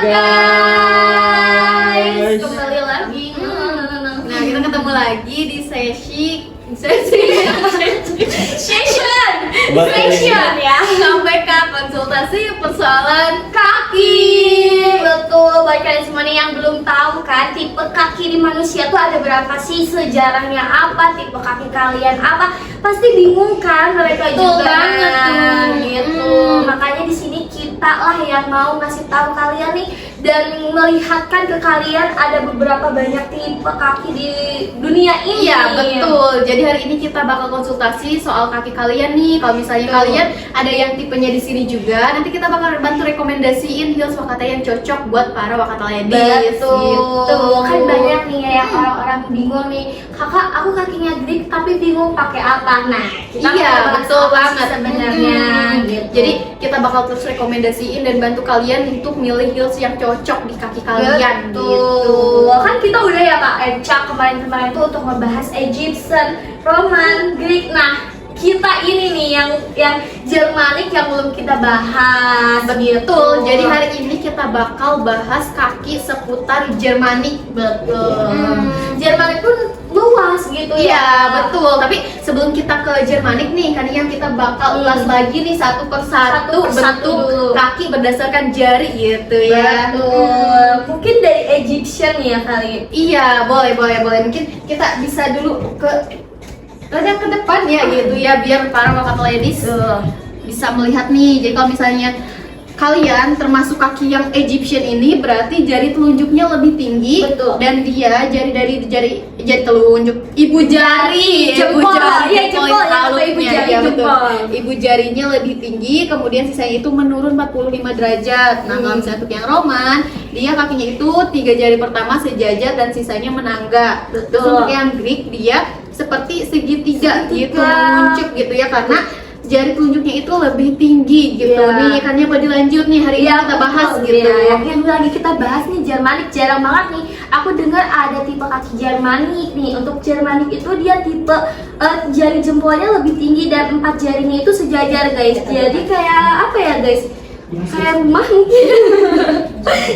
guys, kembali lagi. Nah, kita ketemu lagi di Session ya. KPK konsultasi persoalan kaki. Betul, buat kalian semua nih yang belum tahu kan, tipe kaki di manusia tuh ada berapa sih, sejarahnya apa, tipe kaki kalian apa, pasti bingung kan mereka Betul juga. banget tuh. Gitu. Makanya di sini kita lah yang mau ngasih tahu kalian nih dan melihatkan ke kalian ada beberapa banyak tipe kaki di dunia ini. Iya, betul. Jadi hari ini kita bakal konsultasi soal kaki kalian nih. Kalau misalnya kalian ada yang tipenya di sini juga, nanti kita bakal bantu rekomendasiin heels Wakata yang cocok buat para Wakata ladies. Betul. Kan banyak nih ya yang orang-orang bingung nih, kakak aku kakinya gede tapi bingung pakai apa. Nah, kita Iya, bakal bahas betul apa sih banget sebenarnya. Gitu. Jadi kita bakal terus rekomendasiin dan bantu kalian untuk milih heels yang cocok di kaki kalian. Betul. Kan kita udah ya Kak Eca kemarin-kemarin tuh untuk ngebahas Egyptian, Roman, Greek. Nah, kita ini nih yang Jermanik yang belum kita bahas. Betul. Jadi hari ini kita bakal bahas kaki seputar Jermanik. Betul. Jermanik pun luas gitu ya. Iya, betul. Tapi sebelum kita ke Jermanik nih, kan yang kita bakal ulas lagi nih satu persatu bentuk dulu. kaki berdasarkan jari gitu ya. Betul. Mungkin dari Egyptian ya kali. Iya, boleh. Mungkin kita bisa dulu ke ke depan ya gitu ya, biar para Wakata ladies bisa melihat nih. Jadi kalau misalnya kalian termasuk kaki yang Egyptian ini, berarti jari telunjuknya lebih tinggi. Betul. Dan dia jari telunjuk, ibu jari, Jempol. Iya, jempol ya, halutnya, ibu jari, ya, betul. jempol. Ibu jarinya lebih tinggi, kemudian sisanya itu menurun 45 derajat. Nah, kalau misalnya untuk yang Roman, dia kakinya itu 3 jari pertama sejajar dan sisanya menangga. Betul. Terus untuk yang Greek, dia seperti segitiga gitu, menguncup gitu ya, karena jari telunjuknya itu lebih tinggi gitu. Nih kan apa dilanjut nih hari ini kita bahas gitu. Yang lagi kita bahas nih Jermanik, jarang banget nih aku dengar ada tipe kaki Jermanik nih. Untuk Jermanik itu dia tipe jari jempolnya lebih tinggi dan 4 jarinya itu sejajar guys. Jadi kayak apa ya guys? Kayak rumah mungkin.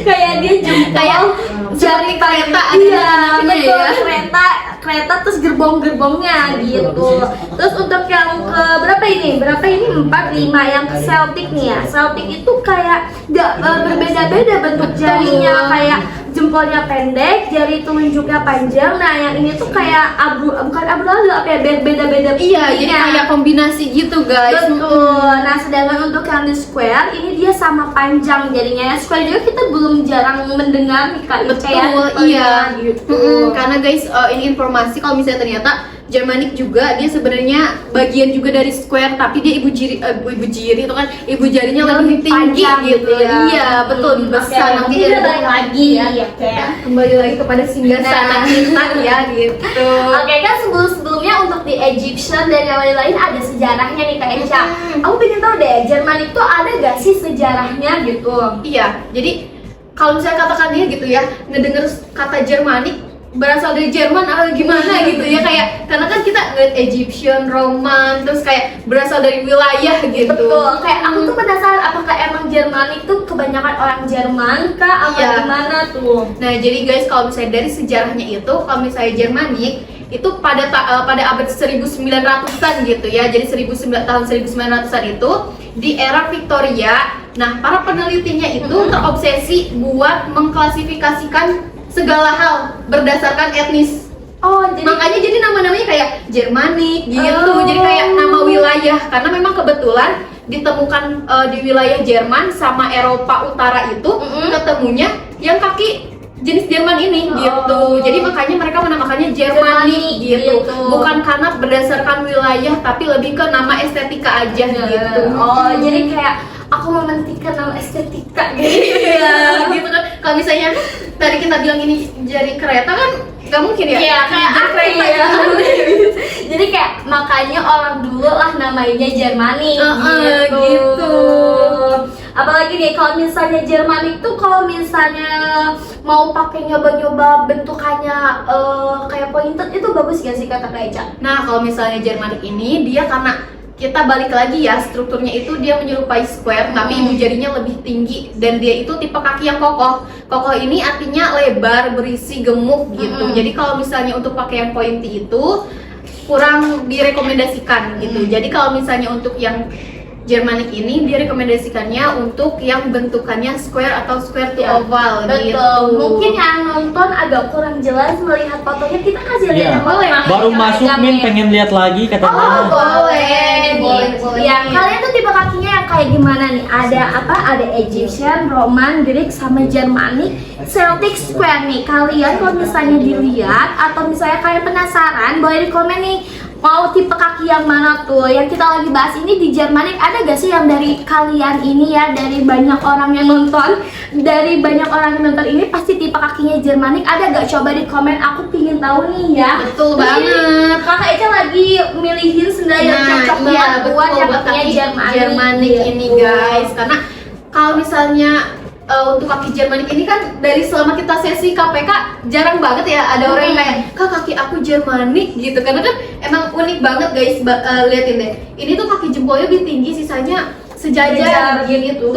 Kayak dia jempol Kayak jari kereta ada iya, namanya betul, ya. kereta terus gerbong-gerbongnya gitu. Terus untuk yang ke berapa ini? 4, 5 yang ke Celtic nih ya. Celtic itu kayak berbeda-beda bentuk jarinya, kayak jempolnya pendek, jari telunjuknya panjang. Nah, yang ini tuh kayak bukan abu-abu apa ya, beda-beda. Iya, jadi kayak kombinasi gitu guys. Betul. Nah, sedangkan untuk yang di square ini dia sama panjang jadinya. Ya, square juga kita belum jarang mendengar nih Kak. Betul, iya gitu. karena guys, ini informasi kalau misalnya ternyata Jermanik juga dia sebenarnya bagian juga dari square, tapi dia ibu jari itu kan ibu jarinya lebih tinggi panjang gitu ya. Iya, betul, lebih besar. Nanti kita dia balik lagi ya. kayak Kembali lagi kepada singgasana kita ya gitu. Oke kan sebelumnya untuk di Egyptian dan yang lain-lain ada sejarahnya nih Kak Eca. Aku pengen tahu deh, Jermanik tuh ada gak sih sejarahnya gitu? Iya, jadi kalau misalnya katakan dia gitu ya, ngedenger kata Jermanik berasal dari Jerman atau gimana gitu ya, kayak karena kan kita ngeliat Egyptian, Roman, terus kayak berasal dari wilayah gitu. Betul, kayak aku tuh penasaran apakah emang Jermanik tuh kebanyakan orang Jerman kah atau gimana tuh? Nah jadi guys, kalau misalnya dari sejarahnya itu, kalau misalnya Jermanik itu pada abad 1900-an gitu ya, jadi tahun 1900-an itu di era Victoria. Nah para penelitinya itu terobsesi buat mengklasifikasikan segala hal berdasarkan etnis. Oh, jadi makanya jadi nama-namanya kayak Jermanik gitu. Jadi kayak nama wilayah, karena memang kebetulan ditemukan di wilayah Jerman sama Eropa Utara itu ketemunya yang kaki jenis Jerman ini gitu. Jadi makanya mereka menamakannya Jermanik gitu. Bukan karena berdasarkan wilayah, tapi lebih ke nama estetika aja gitu. Oh, jadi kayak aku mementingkan nama estetika gitu. Iya, gitu kan. Kalau misalnya tadi kita bilang ini jari kereta kan nggak mungkin ya? Iya, kayak jari apa ya? Jadi kayak makanya orang dulu lah namanya Jermanik gitu. Apalagi nih kalau misalnya Jermanik tuh kalau misalnya mau pakai nyoba-nyoba bentukannya kayak pointed itu bagus gak sih kata Kak Eca? Nah kalau misalnya Jermanik ini dia karena kita balik lagi ya, strukturnya itu dia menyerupai square tapi ibu jarinya lebih tinggi dan dia itu tipe kaki yang kokoh. Kokoh ini artinya lebar, berisi, gemuk gitu. Jadi kalau misalnya untuk pakai yang pointy itu kurang direkomendasikan gitu. Jadi kalau misalnya untuk yang Germanic ini dia rekomendasikannya untuk yang bentukannya square atau square to oval Betul. gitu. Mungkin yang nonton agak kurang jelas melihat fotonya, kita kasih lihat Iya. yang boleh. Baru masuk Min pengen lihat lagi katanya. Oh, boleh. Boleh. Ya, kalian tuh tipe kakinya yang kayak gimana nih? Ada apa? Ada Egyptian, Roman, Greek, sama Germanic, Celtic Square nih. Kalian kalau misalnya dilihat atau misalnya kalian penasaran, boleh di komen nih. Mau tipe kaki yang mana tuh? Yang kita lagi bahas ini di Germanic, ada gak sih yang dari kalian ini ya, dari banyak orang yang nonton, ini pasti tipe kakinya Germanic, ada gak? Coba di komen, aku pingin tahu nih ya. Betul Jadi, banget. Kakak Eca lagi milihin sendal yang cocok banget buat yang kakinya Germanic ini guys, karena kalau misalnya untuk kaki Germanic ini kan dari selama kita sesi KPK jarang banget ya ada orang yang kayak, Kak kaki aku Germanic gitu, karena kan emang unik banget guys. Liatin deh, ini tuh kaki jempolnya lebih tinggi, sisanya sejajar gitu.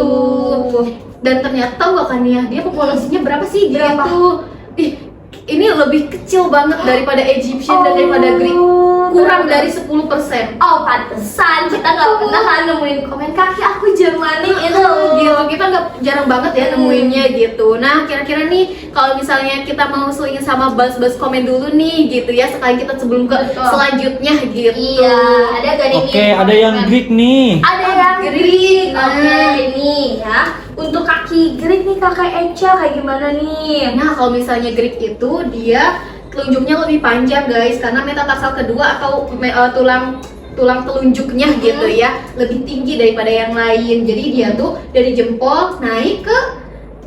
Dan ternyata tahu gak kan ya, dia populasinya berapa sih gitu. Ih, ini lebih kecil banget daripada Egyptian dan daripada Greek, kurang dari 10%. Oh, pantesan kita nggak pernah kan nemuin komen kaki aku Germanic itu Gitu, kita nggak jarang banget ya nemuinnya gitu. Nah, kira-kira nih kalau misalnya kita mau selingin sama bas-bas komen dulu nih gitu ya, sekali kita sebelum ke selanjutnya gitu. Iya, ada gak nih? Oke, ada yang Greek nih. Ada yang Greek. Oke, ini ya. Untuk kaki Greek nih Kakak Eca kayak gimana nih? Nah, kalau misalnya Greek itu dia telunjuknya lebih panjang guys, karena metatarsal kedua atau tulang telunjuknya gitu ya lebih tinggi daripada yang lain. Jadi dia tuh dari jempol naik ke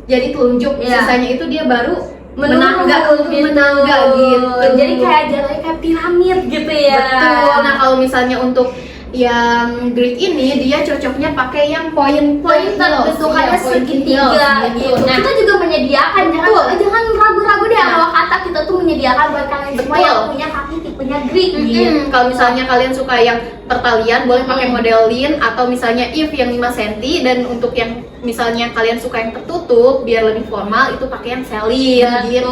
jadi telunjuk, sisanya itu dia baru menangga gitu. Jadi kayak jalannya kayak piramid gitu ya. Betul. Nah, kalau misalnya untuk yang Greek ini dia cocoknya pakai yang point bentukannya segitiga gitu. Nah, Kita juga menyediakan, jangan ragu-ragu deh kalau kata kita tuh menyediakan buat kalian semua yang punya kaki tipenya Greek gitu. Kalau misalnya kalian suka yang pertalian boleh pakai model lin, atau misalnya if yang 5 cm, dan untuk yang misalnya kalian suka yang tertutup biar lebih formal itu pakai yang selin gitu.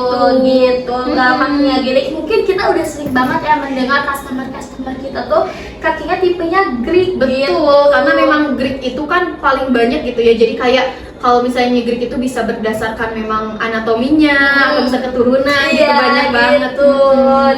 Gampangnya Greek. Mungkin kita udah sering banget ya mendengar customer kita tuh kakinya tipenya Greek. Betul, karena memang Greek itu kan paling banyak gitu ya. Jadi kayak kalau misalnya Greek itu bisa berdasarkan memang anatominya atau bisa keturunan gitu, banyak banget.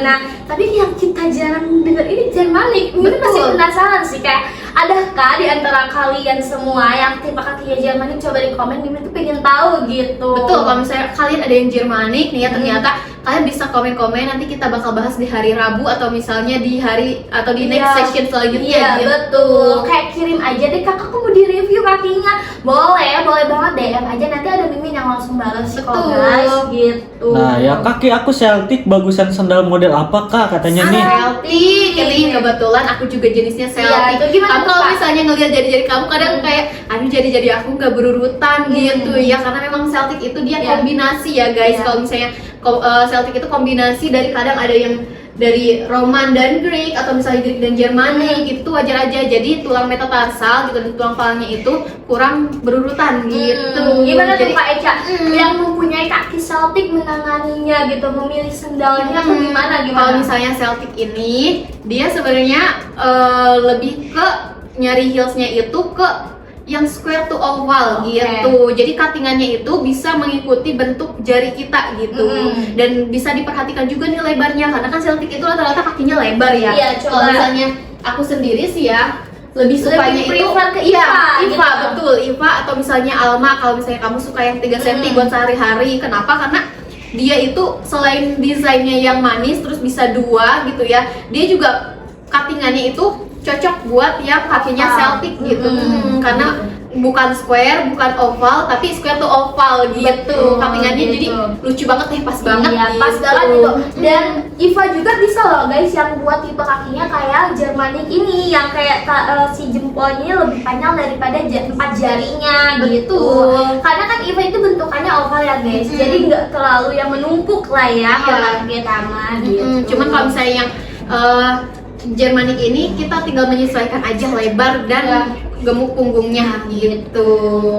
Nah, tapi yang kita jarang dengar ini Germanic. Mungkin pasti penasaran sih, kayak adakah di antara kalian semua yang tipe kakinya Germanic? Coba di komen, Mimin tuh pengen tahu gitu. Betul, kalau misalnya kalian ada yang Germanic nih ya, ternyata kalian bisa komen-komen, nanti kita bakal bahas di hari Rabu atau misalnya di hari atau di next session selanjutnya gitu. Betul. Kayak kirim aja deh, kakak aku mau di review kakinya. Boleh banget DM aja, nanti ada Mimin yang langsung balas kok guys gitu. Nah, ya kaki aku Celtic, bagusan sandal model apa Kak katanya nih? Celtic, ini kebetulan aku juga jenisnya Celtic. Itu gimana Kamu kalau misalnya ngelihat jari-jari kamu kadang kayak, aduh jari-jari aku nggak berurutan gitu ya, karena memang Celtic itu dia kombinasi ya guys. Kalau misalnya Celtic itu kombinasi dari kadang ada yang dari Roman dan Greek, atau misalnya Greek dan Germanic, itu wajar aja. Jadi tulang metatarsal gitu dan tulang palanya itu kurang berurutan gitu. Gimana tuh Jadi, Kak Eca yang mempunyai kaki Celtic menanganinya gitu, memilih sendalnya tuh gimana? Kalau misalnya Celtic ini dia sebenarnya lebih ke nyari heelsnya itu ke yang square to oval gitu. Jadi cuttingannya itu bisa mengikuti bentuk jari kita gitu. Dan bisa diperhatikan juga nih lebarnya, karena kan Celtic itu rata-rata kakinya lebar ya. Kalau misalnya aku sendiri sih ya lebih sukanya itu ke Iva, Iva betul, Iva atau misalnya Alma. Kalau misalnya kamu suka yang 3 cm buat sehari-hari, kenapa? Karena dia itu selain desainnya yang manis, terus bisa 2 gitu ya, dia juga cuttingannya itu cocok buat yang kakinya Celtic gitu. Karena bukan square, bukan oval, tapi square to oval gitu. Cuttingannya jadi lucu banget deh, pas banget gitu. Pas banget gitu. Dan Iva juga bisa loh guys yang buat tipe kakinya kayak Germanic ini, yang kayak si jempolnya lebih panjang daripada 4 jarinya gitu. Karena kan Iva itu bentukannya oval ya guys, jadi nggak terlalu yang menumpuk lah ya kalau kaki kita mah gitu. Cuman kalau misalnya yang Jermanik ini kita tinggal menyesuaikan aja lebar dan gemuk punggungnya gitu.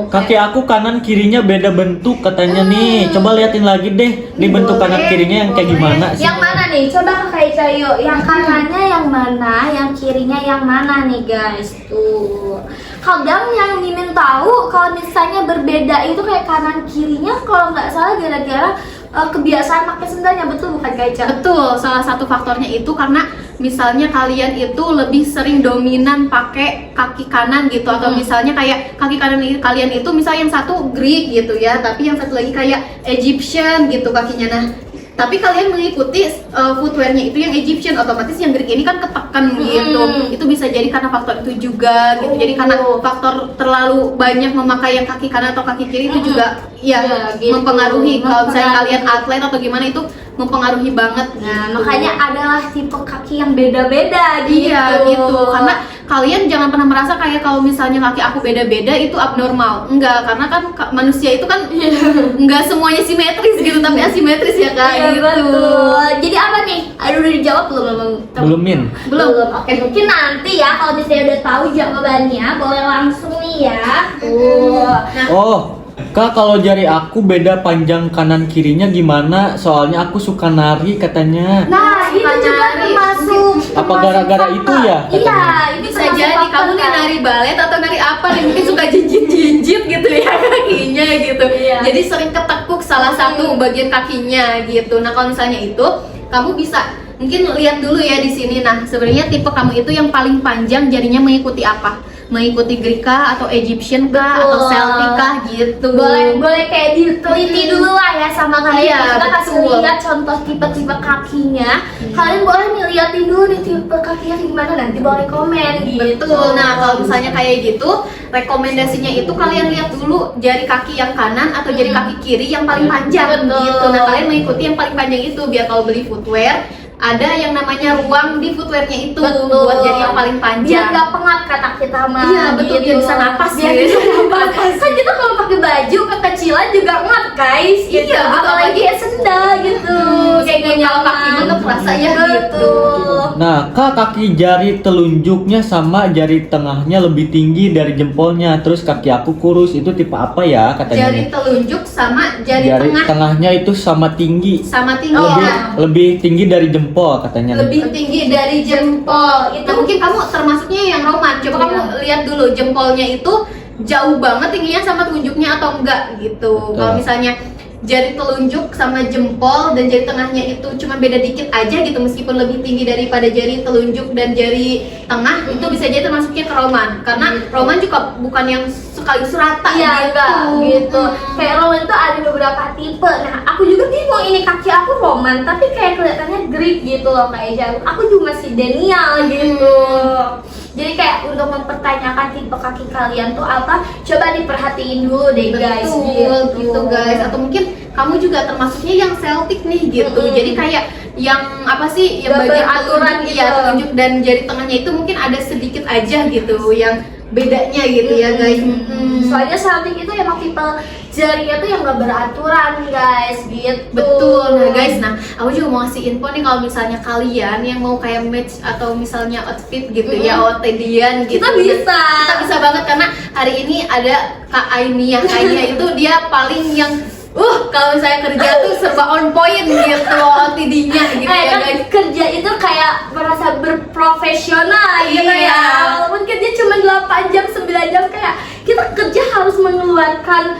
Kaki aku kanan kirinya beda bentuk katanya nih. Coba liatin lagi deh, di bentuk kanan kirinya yang kayak gimana sih? Yang mana nih? Coba Kak Eca yuk. Yang kanannya yang mana? Yang kirinya yang mana nih guys? Tuh. Kadang yang Mimin tahu kalau misalnya berbeda itu kayak kanan kirinya kalau nggak salah gara-gara kebiasaan pakai sendalnya, betul bukan Kak Eca? Betul, salah satu faktornya itu karena misalnya kalian itu lebih sering dominan pakai kaki kanan gitu, atau misalnya kayak kaki kanan kalian itu misalnya yang satu Greek gitu ya, tapi yang satu lagi kayak Egyptian gitu kakinya. Nah, tapi kalian mengikuti footwearnya itu yang Egyptian, otomatis yang Greek ini kan ketekan gitu. Itu bisa jadi karena faktor itu juga gitu. Jadi karena faktor terlalu banyak memakai yang kaki kanan atau kaki kiri itu juga ya gitu. mempengaruhi. Kalau misalnya kalian atlet atau gimana itu mempengaruhi banget. Nah, gitu. makanya adalah tipe kaki yang beda-beda gitu. Iya gitu, karena kalian jangan pernah merasa kayak kalau misalnya kaki aku beda-beda itu abnormal. Enggak, karena kan manusia itu kan enggak semuanya simetris gitu, tapi asimetris ya Kak. Iya, gitu. betul. Jadi apa nih? Aduh, udah dijawab belum? Belum, Min. Belum. Oke, mungkin nanti ya kalau misalnya udah tahu jawabannya boleh langsung nih ya. Nah, Oh, Kak, kalau jari aku beda panjang kanan kirinya gimana? Soalnya aku suka nari katanya. nah itu Suka juga nari. termasuk. Apa gara-gara itu ya, Iya, katanya? itu Bisa termasuk jadi faktor, kamu nih kan? nari balet atau nari apa nih, mungkin suka jinjit-jinjit gitu ya kakinya gitu. Iya. Jadi sering ketekuk salah satu bagian kakinya gitu. Nah, kalau misalnya itu kamu bisa mungkin lihat dulu ya di sini. Nah, sebenarnya tipe kamu itu yang paling panjang jarinya mengikuti apa? Mengikuti Greek kah atau Egyptian kah Betul. atau Celtic kah gitu. Boleh kayak diteliti dulu lah ya sama kalian. Iya, Kita kasih betul. lihat contoh tipe-tipe kakinya. Kalian boleh nih liatin dulu nih tipe kakinya gimana, nanti boleh komen gitu. Betul. Nah, kalau misalnya kayak gitu, rekomendasinya itu kalian lihat dulu jari kaki yang kanan atau jari kaki kiri yang paling panjang Betul. gitu. Nah, kalian mengikuti yang paling panjang itu biar kalau beli footwear ada yang namanya ruang di footwearnya itu buat jari yang paling Biar panjang. gak pengap kata kita mah. Iya, betul, biar bisa napas Biar ya. bisa napas. Kan kita kalau pakai baju kekecilan juga ngap guys. Gitu. Iya, betul. Apalagi kayak sendal gitu. Kayak gak Kalau nyaman. kaki bentuk rasa ya gitu. Betul. Nah, Kak, kaki jari telunjuknya sama jari tengahnya lebih tinggi dari jempolnya. Terus kaki aku kurus, itu tipe apa ya katanya? Jari nih? telunjuk sama jari tengah tengahnya itu sama tinggi. sama tinggi. Lebih Nah, lebih tinggi dari jempol katanya. nih. lebih tinggi dari jempol. Itu mungkin kamu termasuknya yang Roman. Coba kamu lihat dulu jempolnya itu jauh banget tingginya sama telunjuknya atau enggak gitu. Betul. Kalau misalnya jari telunjuk sama jempol dan jari tengahnya itu cuma beda dikit aja gitu, meskipun lebih tinggi daripada jari telunjuk dan jari tengah, itu bisa jadi termasuknya ke Roman. Karena Roman juga bukan yang sekaligus rata Iya, gitu. enggak gitu. Kayak Roman tuh ada beberapa tipe. Nah, aku juga bingung ini kaki aku Roman, tapi kayak kelihatannya Greek gitu loh kayak aku juga masih Daniel gitu. Jadi kayak untuk mempertanyakan tipe kaki kalian tuh apa, coba diperhatiin dulu deh guys. Betul, gitu guys. Atau mungkin kamu juga termasuknya yang Celtic nih gitu. Jadi kayak yang apa sih, yang Gak bagian beraturan telunjuk, gitu. iya, telunjuk dan jari tengahnya itu mungkin ada sedikit aja gitu yang bedanya gitu ya guys. Soalnya Celtic itu emang tipe jarinya tuh yang gak beraturan guys gitu. Betul. Nah guys, nah aku juga mau ngasih info nih, kalau misalnya kalian yang mau kayak match atau misalnya outfit gitu ya, outfitian gitu. Kita bisa. Kita bisa banget karena hari ini ada Kak Ainia. Kak Ainia itu dia paling yang kalau saya kerja tuh serba on point gitu OOTD-nya gitu ya kan guys. kerja itu kayak merasa berprofesional gitu Iya. ya. Walaupun kerja cuma 8 jam, 9 jam, kayak kita kerja harus mengeluarkan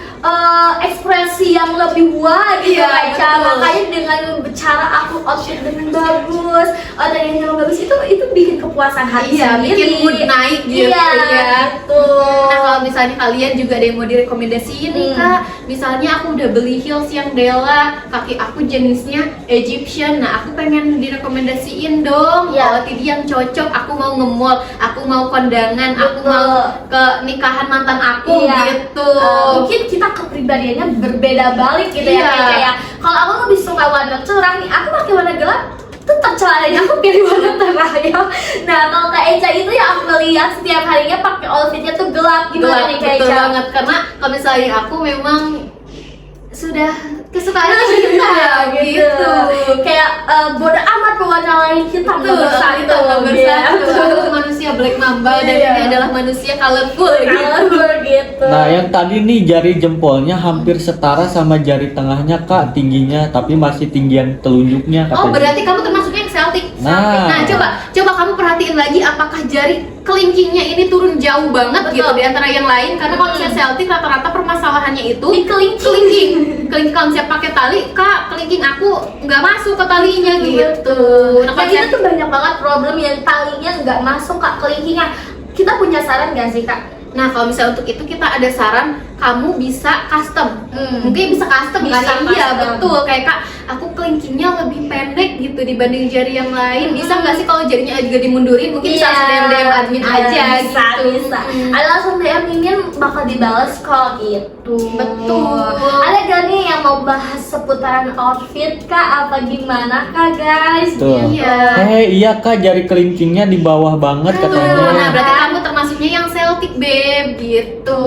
ekspresi yang lebih wah gitu. Iya, kayak cara betul. makanya dengan cara aku outfit dengan bagus, dengan yang bagus itu bikin kepuasan hati Iya, sendiri. bikin mood naik gitu Iya, ya. gitu. Nah, kalau misalnya kalian juga ada yang mau direkomendasiin nih Kak, misalnya aku udah beli heels yang Della, kaki aku jenisnya Egyptian. Nah, aku pengen direkomendasiin dong Iya. OOTD yang cocok. Aku mau nge-mall, aku mau kondangan, aku Betul. mau ke nikahan mantan aku Iya. gitu. Mungkin kita kepribadiannya berbeda balik gitu ya. Iya. Kayak kalau aku lebih suka warna cerah nih, aku pakai warna gelap, tetap celananya aku pilih warna terang ya. Nah, kalau Kak Eca itu ya aku ngeliat setiap harinya pakai outfitnya tuh gelap gimana nih Kak betul Eca? banget, karena kalau misalnya aku memang sudah kesukaan kita gitu. Kayak bodo amat warna lain, kita nggak bersatu. Nggak bersatu. Aku manusia Black Mamba dan Iya. ini adalah manusia colorful gitu. Colorful gitu. Nah, yang tadi nih jari jempolnya hampir setara sama jari tengahnya Kak tingginya, tapi masih tinggian telunjuknya katanya. Oh, berarti kamu termasuknya yang Celtic. Nah. Nah, coba kamu perhatiin lagi apakah jari kelingkingnya ini turun jauh banget Betul. gitu di antara yang lain, karena kalau misalnya Celtic rata-rata permasalahannya itu Di kelingking. kelingking kalau misalnya pakai tali, Kak, kelingking aku nggak masuk ke talinya gitu. Nah, Nah, kalau itu misalnya- tuh banyak banget problem yang talinya nggak masuk Kak, kelingkingnya. Kita punya saran nggak sih Kak? Nah, kalau misalnya untuk itu kita ada saran, kamu bisa custom. Mungkin bisa custom Bisa kan? Iya, custom. betul. Kayak Kak, aku kelingkingnya lebih pendek gitu dibanding jari yang lain. Bisa nggak sih kalau jarinya juga dimundurin? Mungkin bisa Iya. DM admin aja bisa, gitu. Bisa. Ada langsung DM Mimin bakal dibales kok gitu. Betul. Ada gak nih yang mau bahas seputaran outfit Kak? Apa gimana Kak guys? Tuh. Iya. Iya Kak, jari kelingkingnya di bawah banget Nah, katanya. berarti kamu termasuknya yang Celtic, Babe, gitu.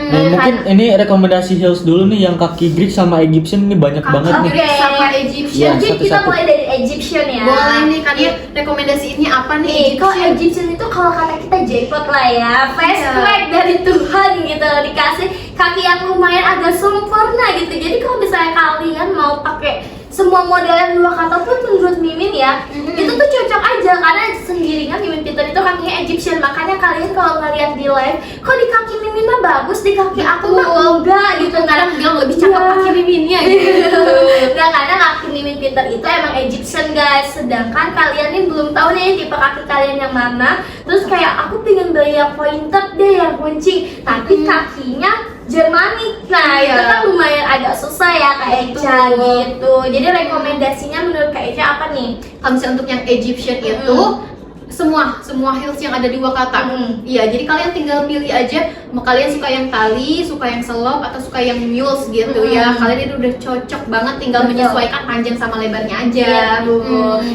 Nah, mungkin ini rekomendasi heels dulu nih yang kaki Greek sama Egyptian ini banyak banget nih. Greek sama Iya. Egyptian. Mungkin kita satu-satu. mulai dari Egyptian ya. Boleh nih, kan ya rekomendasiinnya apa nih? Nih, kalau Egyptian? Egyptian itu kalau kata kita jackpot lah ya, fast Iya. track dari Tuhan gitu, dikasih kaki yang lumayan agak sempurna gitu. Jadi kalau misalnya kalian mau pakai semua model yang dua kata pun menurut Mimin ya, itu tuh cocok aja karena sendirinya Mimin Peter itu kakinya Egyptian. Makanya kalian kalau ngeliat di live, kok di kaki Mimin mah bagus, di kaki aku mah enggak gitu. Kadang bilang lebih cakep Iya. kaki miminnya gitu. Nah, karena kaki Mimin Peter itu emang Egyptian guys. Sedangkan kalian ini belum tahu nih tipe kaki kalian yang mana. Terus kayak aku pengen beli yang pointed deh, yang kuncing, tapi kakinya Jermanik. Nah, Iya. itu kan lumayan agak susah ya Kak Eca Betul. gitu. Jadi rekomendasinya menurut Kak Eca apa nih? Kalau misalnya untuk yang Egyptian itu semua heels yang ada di Wakata. Iya, jadi kalian tinggal pilih aja mau kalian suka yang tali, suka yang selop atau suka yang mules gitu ya. Kalian itu udah cocok banget, tinggal Betul. menyesuaikan panjang sama lebarnya aja. Gitu.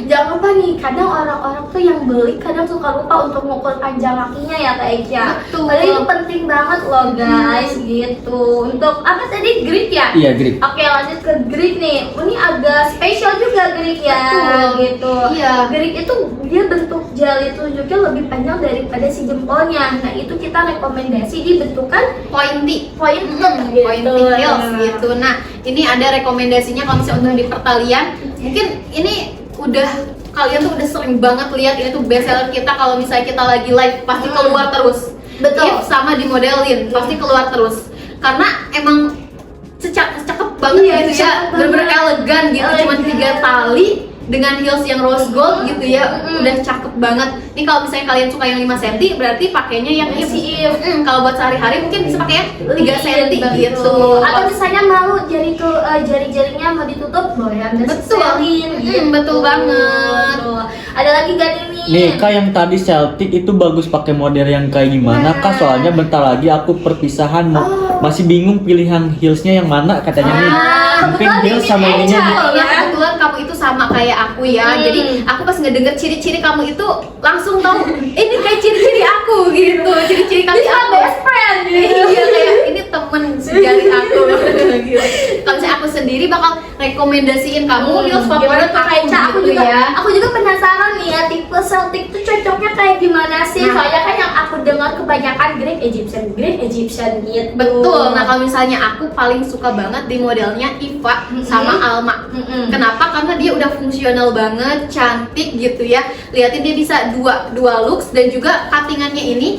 Jangan lupa nih, kadang orang-orang tuh yang beli kadang suka lupa untuk mengukur panjang kakinya ya Kak Eca. Betul. Padahal itu penting banget loh guys gitu. Untuk apa tadi, Greek ya? Iya Greek. Oke, lanjut ke Greek nih. Ini agak spesial juga Greek ya, Betul. gitu. Iya. Greek itu dia bentuk jari telunjuknya lebih panjang daripada si jempolnya. Nah, itu kita rekomendasi dibentukan Pointy. pointed Pointy heels gitu. Nah, ini ada rekomendasinya kalau misalnya untuk di pertalian. Mungkin ini udah kalian tuh udah sering banget lihat ini tuh best seller kita kalau misalnya kita lagi live pasti keluar terus. Betul. If sama dimodelin pasti keluar terus. Karena emang cakep banget Iya, gitu ya. cakep Bener-bener banget. elegan gitu, cuma 3 tali dengan heels yang rose gold gitu ya. Udah cakep banget. Nih kalau misalnya kalian suka yang 5 cm berarti pakainya yang Si kalau buat sehari-hari mungkin bisa pakai yang 3 cm gitu. Atau misalnya malu jari-jarinya mau ditutup, boleh Anda Betul. seselin, Betul banget. Ada lagi gak nih? Nih Kak, yang tadi Celtic itu bagus pakai model yang kayak gimana Kak? Soalnya bentar lagi aku perpisahan masih bingung pilih yang heelsnya yang mana katanya nih. Mungkin kebetulan heels sama Mimin ininya Eca. nih. Betul, nah, kebetulan kamu itu sama kayak aku ya. Jadi aku pas ngedenger ciri-ciri kamu itu langsung tahu ini kayak ciri-ciri aku gitu. Ciri-ciri kaki This my aku. best friend gitu. Iya, kayak ini temen sejari aku gitu. Kalau misalnya aku sendiri bakal rekomendasiin kamu heels favorit Gimana Kak aku Eca? Aku gitu juga, ya. aku juga penasaran nih ya, tipe Celtic tuh cocoknya kayak gimana sih? Nah. Soalnya kan yang aku dengar kebanyakan Greek Egyptian gitu. Betul. Nah, kalau misalnya aku paling suka banget di modelnya Iva sama Alma. Kenapa? Karena dia udah fungsional banget, cantik gitu ya. Lihatin dia bisa dua looks dan juga cuttingannya ini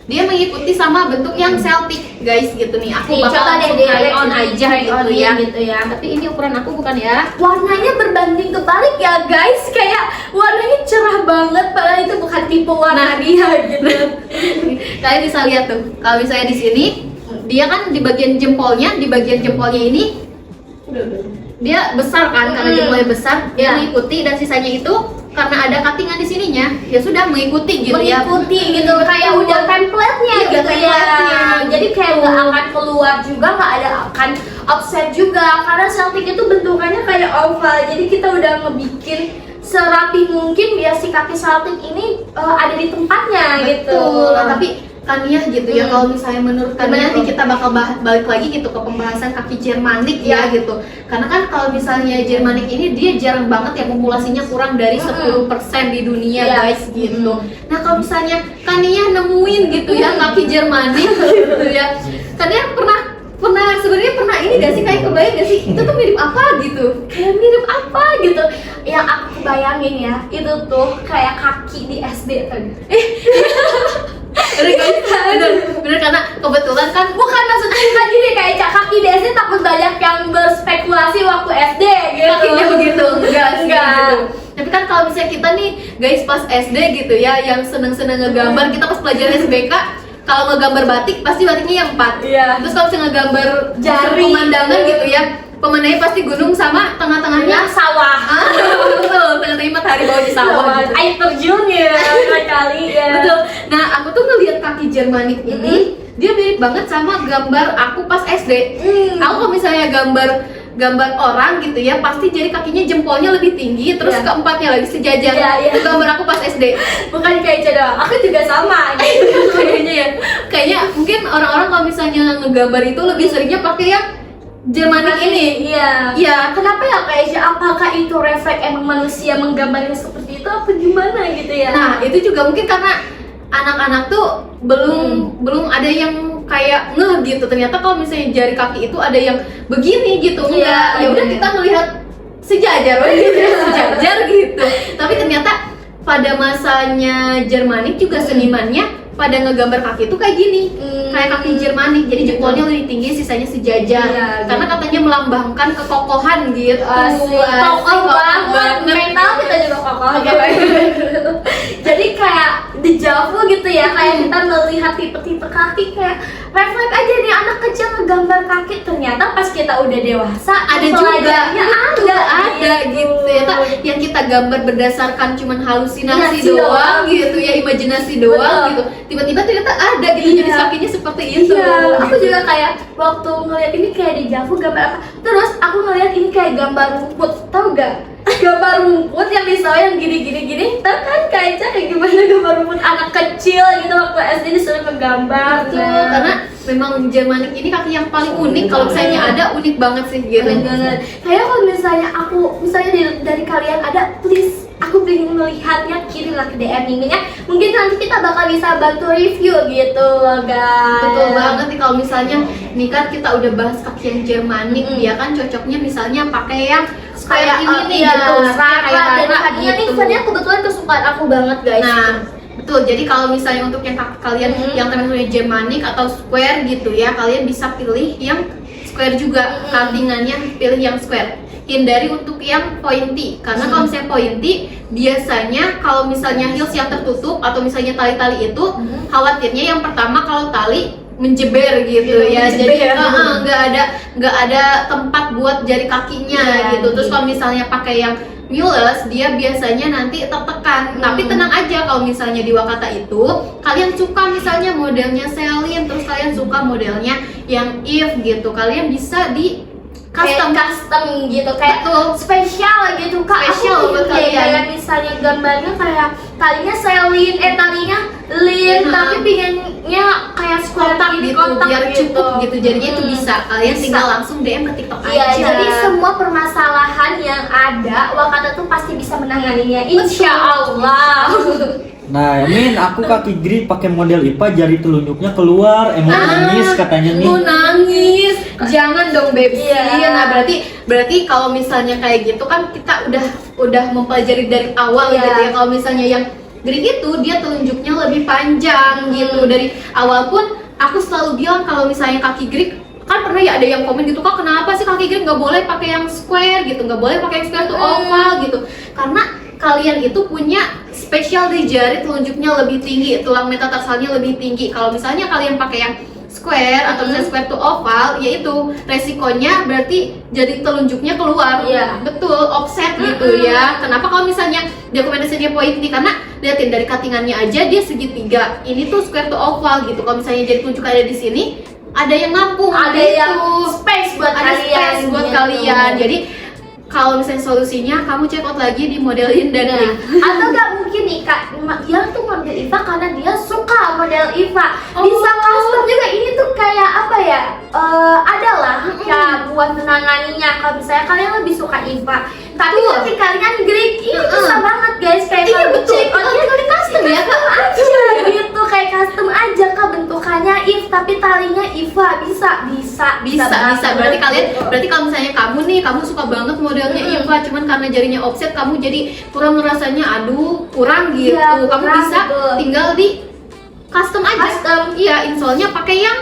dia mengikuti sama bentuk yang Celtic guys gitu nih. Aku Nih, bakal coba deh langsung di try on aja gitu ya. gitu ya. Tapi ini ukuran aku bukan ya. Warnanya berbanding kebalik ya guys, kayak warnanya cerah banget padahal itu bukan tipe warna dia gitu. Kalian bisa lihat tuh. Kalau misalnya di sini dia kan di bagian jempolnya ini dia besar kan, karena jempolnya besar dia Ya. mengikuti, dan sisanya itu karena ada cuttingan di sininya ya sudah mengikuti gitu ya. Mengikuti gitu, kayak udah template-nya Iya, gitu ya. template-nya. Jadi kayak nggak akan keluar juga, nggak ada akan offset juga karena Celtic itu bentukannya kayak oval. Jadi kita udah ngebikin serapi mungkin biar si kaki Celtic ini ada di tempatnya gitu. Betul. Nah, tapi Kania gitu ya, kalau misalnya menurut Kania nih kita bakal balik lagi gitu ke pembahasan kaki Jermanik ya gitu. Karena kan kalau misalnya Jermanik ini dia jarang banget ya, populasinya kurang dari 10% di dunia guys gitu. Nah kalau misalnya Kania nemuin gitu ya kaki Jermanik gitu ya, Kania pernah sebenarnya pernah ini gak sih, kayak kebayang gak sih itu tuh mirip apa gitu, Kayak mirip apa gitu. Yang aku bayangin ya, itu tuh kayak kaki di SD kan. bener guys, bener karena kebetulan kan Bukan maksudnya kan gini, kayak kaki di SD takut banyak yang berspekulasi waktu SD gitu. kakinya begitu, enggak sih Enggak. gitu. Tapi kan kalau misalnya kita nih guys pas SD gitu ya, yang seneng-seneng ngegambar, kita pas pelajaran SBK kalau ngegambar batik pasti batiknya yang 4. Iya. Terus kalau misalnya ngegambar Jari. pemandangan gitu ya, pemandangannya pasti gunung sama tengah-tengahnya Sawah. betul, tengah-tengahnya matahari bawah di sawah gitu. Air terjun ya kali ya. Betul. Nah, aku tuh ngelihat kaki Jermanik ini, dia mirip banget sama gambar aku pas SD. Aku kalau misalnya gambar orang gitu ya, pasti jari kakinya jempolnya lebih tinggi, terus Iya. keempatnya lagi sejajar. Iya, iya. Itu gambar aku pas SD. Bukan kayak doang, aku juga sama gitu. Kayaknya ya. Kayaknya mungkin orang-orang kalau misalnya ngegambar itu lebih seringnya pakai yang Jermanik ini. Iya. Iya. Kenapa ya kayaknya, apakah itu refleks emang manusia menggambarnya seperti itu apa gimana gitu ya? Nah, itu juga mungkin karena anak-anak tuh belum ada yang kayak ngeh gitu. Ternyata kalau misalnya jari kaki itu ada yang begini gitu. Iya, Enggak. Ya udah iya. kita melihat sejajar gitu, sejajar gitu. Tapi ternyata pada masanya Jermanik juga senimannya pada ngegambar kaki itu kayak gini. Kayak kaki Jermanik. Jadi jempolnya lebih tinggi, sisanya sejajar. Iya, Karena katanya melambangkan kekokohan gitu. Asik, kokoh banget, mental kita juga kokoh gitu. Jadi kayak dejavu gitu ya, kayak kita melihat tipe-tipe kaki, kayak refleks aja nih anak kecil ngegambar kaki, ternyata pas kita udah dewasa Ada juga pelajarannya ada gitu ya, yang kita gambar berdasarkan cuman halusinasi Imajinasi doang doang. gitu ya, imajinasi doang Betul. gitu, tiba-tiba ternyata ada gitu Iya. jenis kakinya seperti itu. Iya, aku gitu. juga kayak waktu ngeliat ini kayak dejavu gambar apa. Terus aku ngeliat ini kayak gambar rumput, tau gak? Gambar rumput yang misalnya yang gini. Tau kan kayak gimana gambar rumput anak kecil gitu waktu SD disuruh ngegambar. Betul, karena memang Jermanik ini kaki yang paling unik. Kalau misalnya ada unik banget sih gitu. Keren banget. Kayak kalau misalnya dari kalian ada, please aku pengen melihatnya, kirimlah ke DM ininya. Mungkin nanti kita bakal bisa bantu review gitu loh guys. Betul banget nih, kalau misalnya nih kan kita udah bahas kaki yang Jermanik, dia kan cocoknya misalnya pakai yang kayak ini nih iya, gitu, Rara dan Rara Fania nih, gitu. Fania kebetulan kesukaan aku banget guys. Nah, betul. Jadi kalau misalnya untuk yang kalian yang termasuknya Jermanik atau square gitu ya, kalian bisa pilih yang square juga. Cuttingannya pilih yang square. Hindari untuk yang pointy, karena kalau misalnya pointy biasanya kalau misalnya heels yang tertutup atau misalnya tali-tali itu khawatirnya yang pertama kalau tali menjeber gitu ya, jadi nggak ada tempat buat jari kakinya gitu. Terus kalau misalnya pakai yang muleless, dia biasanya nanti tertekan. Tapi tenang aja, kalau misalnya di Wakata itu kalian suka misalnya modelnya Celine, terus kalian suka modelnya yang Eve gitu, kalian bisa di custom gitu, kayak Betul. spesial gitu kak. Spesial Aku buat kayak kalian. misalnya gambarnya kayak talinya Celine, talinya Lin, tapi pinginnya kayak square kotak gitu, biar cukup gitu. Jadinya itu bisa kalian Bisa. tinggal langsung DM ke TikTok Iya, aja. jadi semua permasalahan yang ada Wakata tuh pasti bisa menanganinya, insya Allah. Nah, Min, aku kaki Gri pakai model IPA, jari telunjuknya keluar, emang nangis katanya nih. Mau nangis, jangan dong Bebsi. Iya. Nah berarti kalau misalnya kayak gitu kan kita udah mempelajari dari awal Iya. gitu ya. Kalau misalnya yang Greek itu dia telunjuknya lebih panjang gitu. Dari awal pun aku selalu bilang kalau misalnya kaki Greek, kan pernah ya ada yang komen gitu, kak kenapa sih kaki Greek nggak boleh pakai yang square gitu, nggak boleh pakai yang square tuh oval gitu, karena kalian itu punya spesial di jari, telunjuknya lebih tinggi, tulang metatarsalnya lebih tinggi. Kalau misalnya kalian pakai yang square atau misalnya square to oval, yaitu resikonya berarti jadi telunjuknya keluar. Iya. Betul, offset gitu ya. Kenapa kalau misalnya dokumentasinya pointy? Karena liatin dari cuttingannya aja dia segitiga. Ini tuh square to oval gitu. Kalau misalnya jadi telunjuk ada di sini, ada yang nampung, Ada gitu. yang space buat Ada kalian, space buat gitu. kalian. Jadi kalau misalnya solusinya kamu check out lagi di Modelin dan Nah, Klik. atau nggak mungkin nih kak, dia tuh model Iva karena dia suka model Iva, bisa custom juga. Ini tuh kayak apa ya? Adalah ya buat menanganinya. Kalau misalnya kalian lebih suka Iva, tapi Betul. nanti kalian Grig ini bisa banget guys, kayak Iya, kalau betul. check out Tinggal di custom ya, Kak. aja gitu, kayak custom aja kak, bentukannya If tapi talinya Iva, bisa banget. Berarti kalau misalnya kamu suka banget modelnya Iva, cuman karena jarinya offset kamu jadi kurang ngerasanya aduh kurang gitu. Iya, Kamu kurang, bisa betul. tinggal di custom aja. Iya, insole-nya pakai yang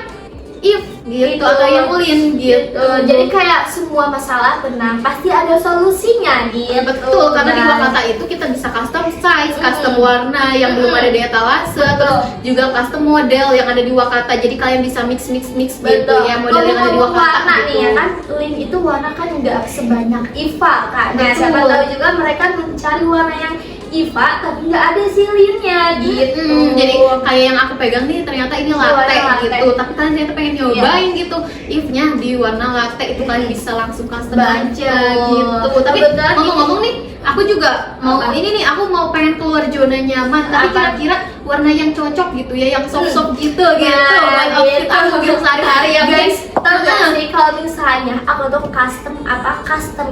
If gitu Gitu. atau yang Lin gitu. Jadi kayak semua masalah tenang pasti ada solusinya gitu. Betul, karena di guys. Wakata itu kita bisa custom size, custom warna yang belum ada di etalase, terus juga custom model yang ada di Wakata. Jadi kalian bisa mix gitu ya model yang ada di Ngomong-ngomong Wakata warna gitu. nih ya kan, Lin itu warna kan nggak sebanyak Iva kak. Nah Betul. siapa tahu juga mereka mencari warna yang Iva tapi nggak ada si Linnya gitu. Jadi kayak yang aku pegang nih ternyata ini latte Warna latte. gitu. Tapi kalian ternyata pengen nyobain gitu. If-nya di warna latte itu kalian bisa langsung custom aja Betul. gitu. Tapi Kebetulan ngomong-ngomong nih, aku juga mau Apa? ini nih, aku mau pengen keluar zona nyaman. Tapi Apa? kira-kira warna yang cocok gitu ya, yang soft-soft gitu Nah, buat outfit gitu. aku gitu sehari-hari ya guys, tau gak Heeh. sih kalau misalnya aku tuh custom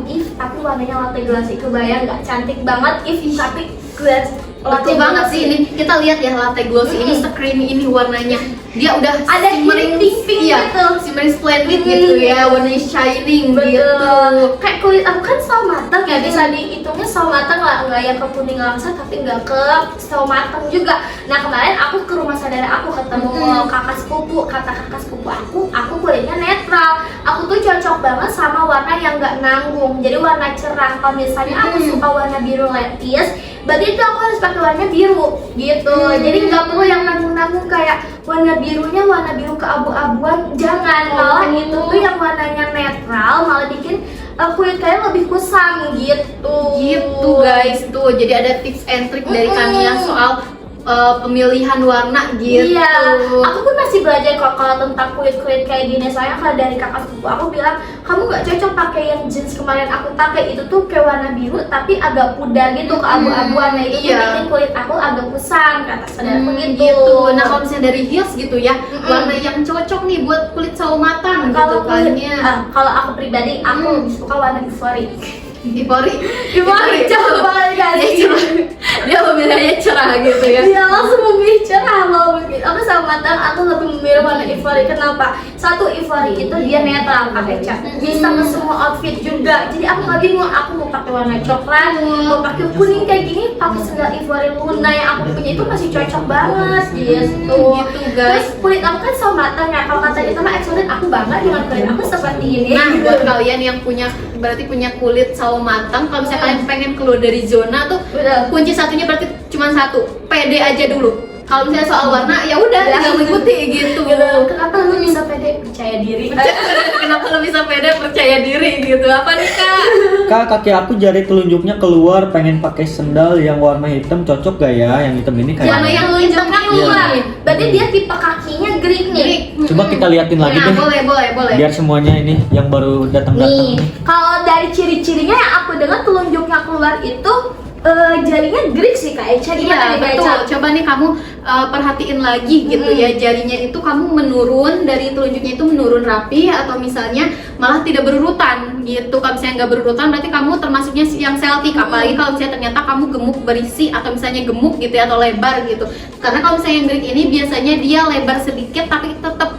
If tapi warnanya latte glassy, kebayang nggak? Cantik banget If tapi glass Betul banget sih ini. Kita lihat ya latte glossy ini se-creamy ini warnanya. Dia udah Ada shimmering pink-pink iya, gitu. shimmering splendid gitu ya, warnanya shining Betul. gitu. Kayak kulit aku kan sawo matang ya, bisa dihitungnya sawo matang lah, nggak yang ke kuning langsat tapi nggak ke sawo matang juga. Nah kemarin aku ke rumah saudara aku ketemu kakak sepupu, kata kakak sepupu aku kulitnya netral. Aku tuh cocok banget sama warna yang nggak nanggung, jadi warna cerah. Kalau misalnya aku suka warna biru lettuce, berarti itu aku harus pakai warna biru gitu. Jadi nggak perlu yang nanggung-nanggung kayak warna birunya warna biru keabu-abuan, jangan. Malah itu tuh yang warnanya netral malah bikin kulit kalian lebih kusam gitu. Gitu guys, tuh jadi ada tips and trick dari Kania soal pemilihan warna gitu. Iya, aku pun masih belajar kok kalau tentang kulit-kulit kayak gini. Soalnya kalau dari kakak sepupu aku bilang, kamu nggak cocok pakai yang jeans kemarin aku pakai, itu tuh kayak warna biru tapi agak pudar gitu, keabu-abuan. Nah itu tuh Iya. bikin kulit aku agak kusam, kata saudaraku gitu. gitu. Nah kalau misalnya dari heels gitu ya, warna yang cocok nih buat kulit sawo matang gitu kalau kulit, Kania. kalau aku pribadi aku lebih suka warna ivory. Ivory Cerah banget guys. Dia pemilihannya cerah gitu ya. Dia langsung memilih cerah loh. Aku sama matang aku lebih memilih warna ivory. Kenapa? Satu, ivory itu dia netral pakai cat, bisa ke semua outfit juga. Jadi aku nggak bingung aku mau pakai warna coklat, mau pakai kuning kayak gini, pakai sendal ivory Luna yang aku punya itu masih cocok banget gitu. Gitu, guys. Terus kulit aku kan sama matang ya. Kalau kata kita mah excellent, aku bangga dengan kulit aku seperti ini. Nah buat kalian yang berarti punya kulit sawo matang, kalau misalnya kalian pengen keluar dari zona tuh, Udah. kunci satunya berarti cuma satu, pede aja dulu. Kalau misalnya soal warna ya udah tinggal mengikuti gitu. Kenapa lu bisa pede percaya diri? Kenapa lo bisa pede percaya diri gitu? Apa nih kak? Kak, kaki aku jari telunjuknya keluar, pengen pakai sendal yang warna hitam, cocok gak ya? Yang hitam ini Warna kayak yang tunjuknya keluar. Iya. Berarti dia tipe kakinya Greek nih. coba kita liatin lagi Nah, deh, boleh. biar semuanya ini yang baru datang-datang Nih, nih. kalau dari ciri-cirinya yang aku dengar telunjuknya keluar itu jarinya Greek sih kak Eca. Iya Gimana nih Kak betul. Eca? Coba nih kamu perhatiin lagi gitu ya, jarinya itu kamu menurun dari telunjuknya itu menurun rapi atau misalnya malah tidak berurutan gitu. Kalau misalnya nggak berurutan berarti kamu termasuknya yang celtic. Apalagi kalau misalnya ternyata kamu gemuk berisi atau misalnya gemuk gitu ya, atau lebar gitu. Karena kalau misalnya yang Greek ini biasanya dia lebar sedikit tapi tetap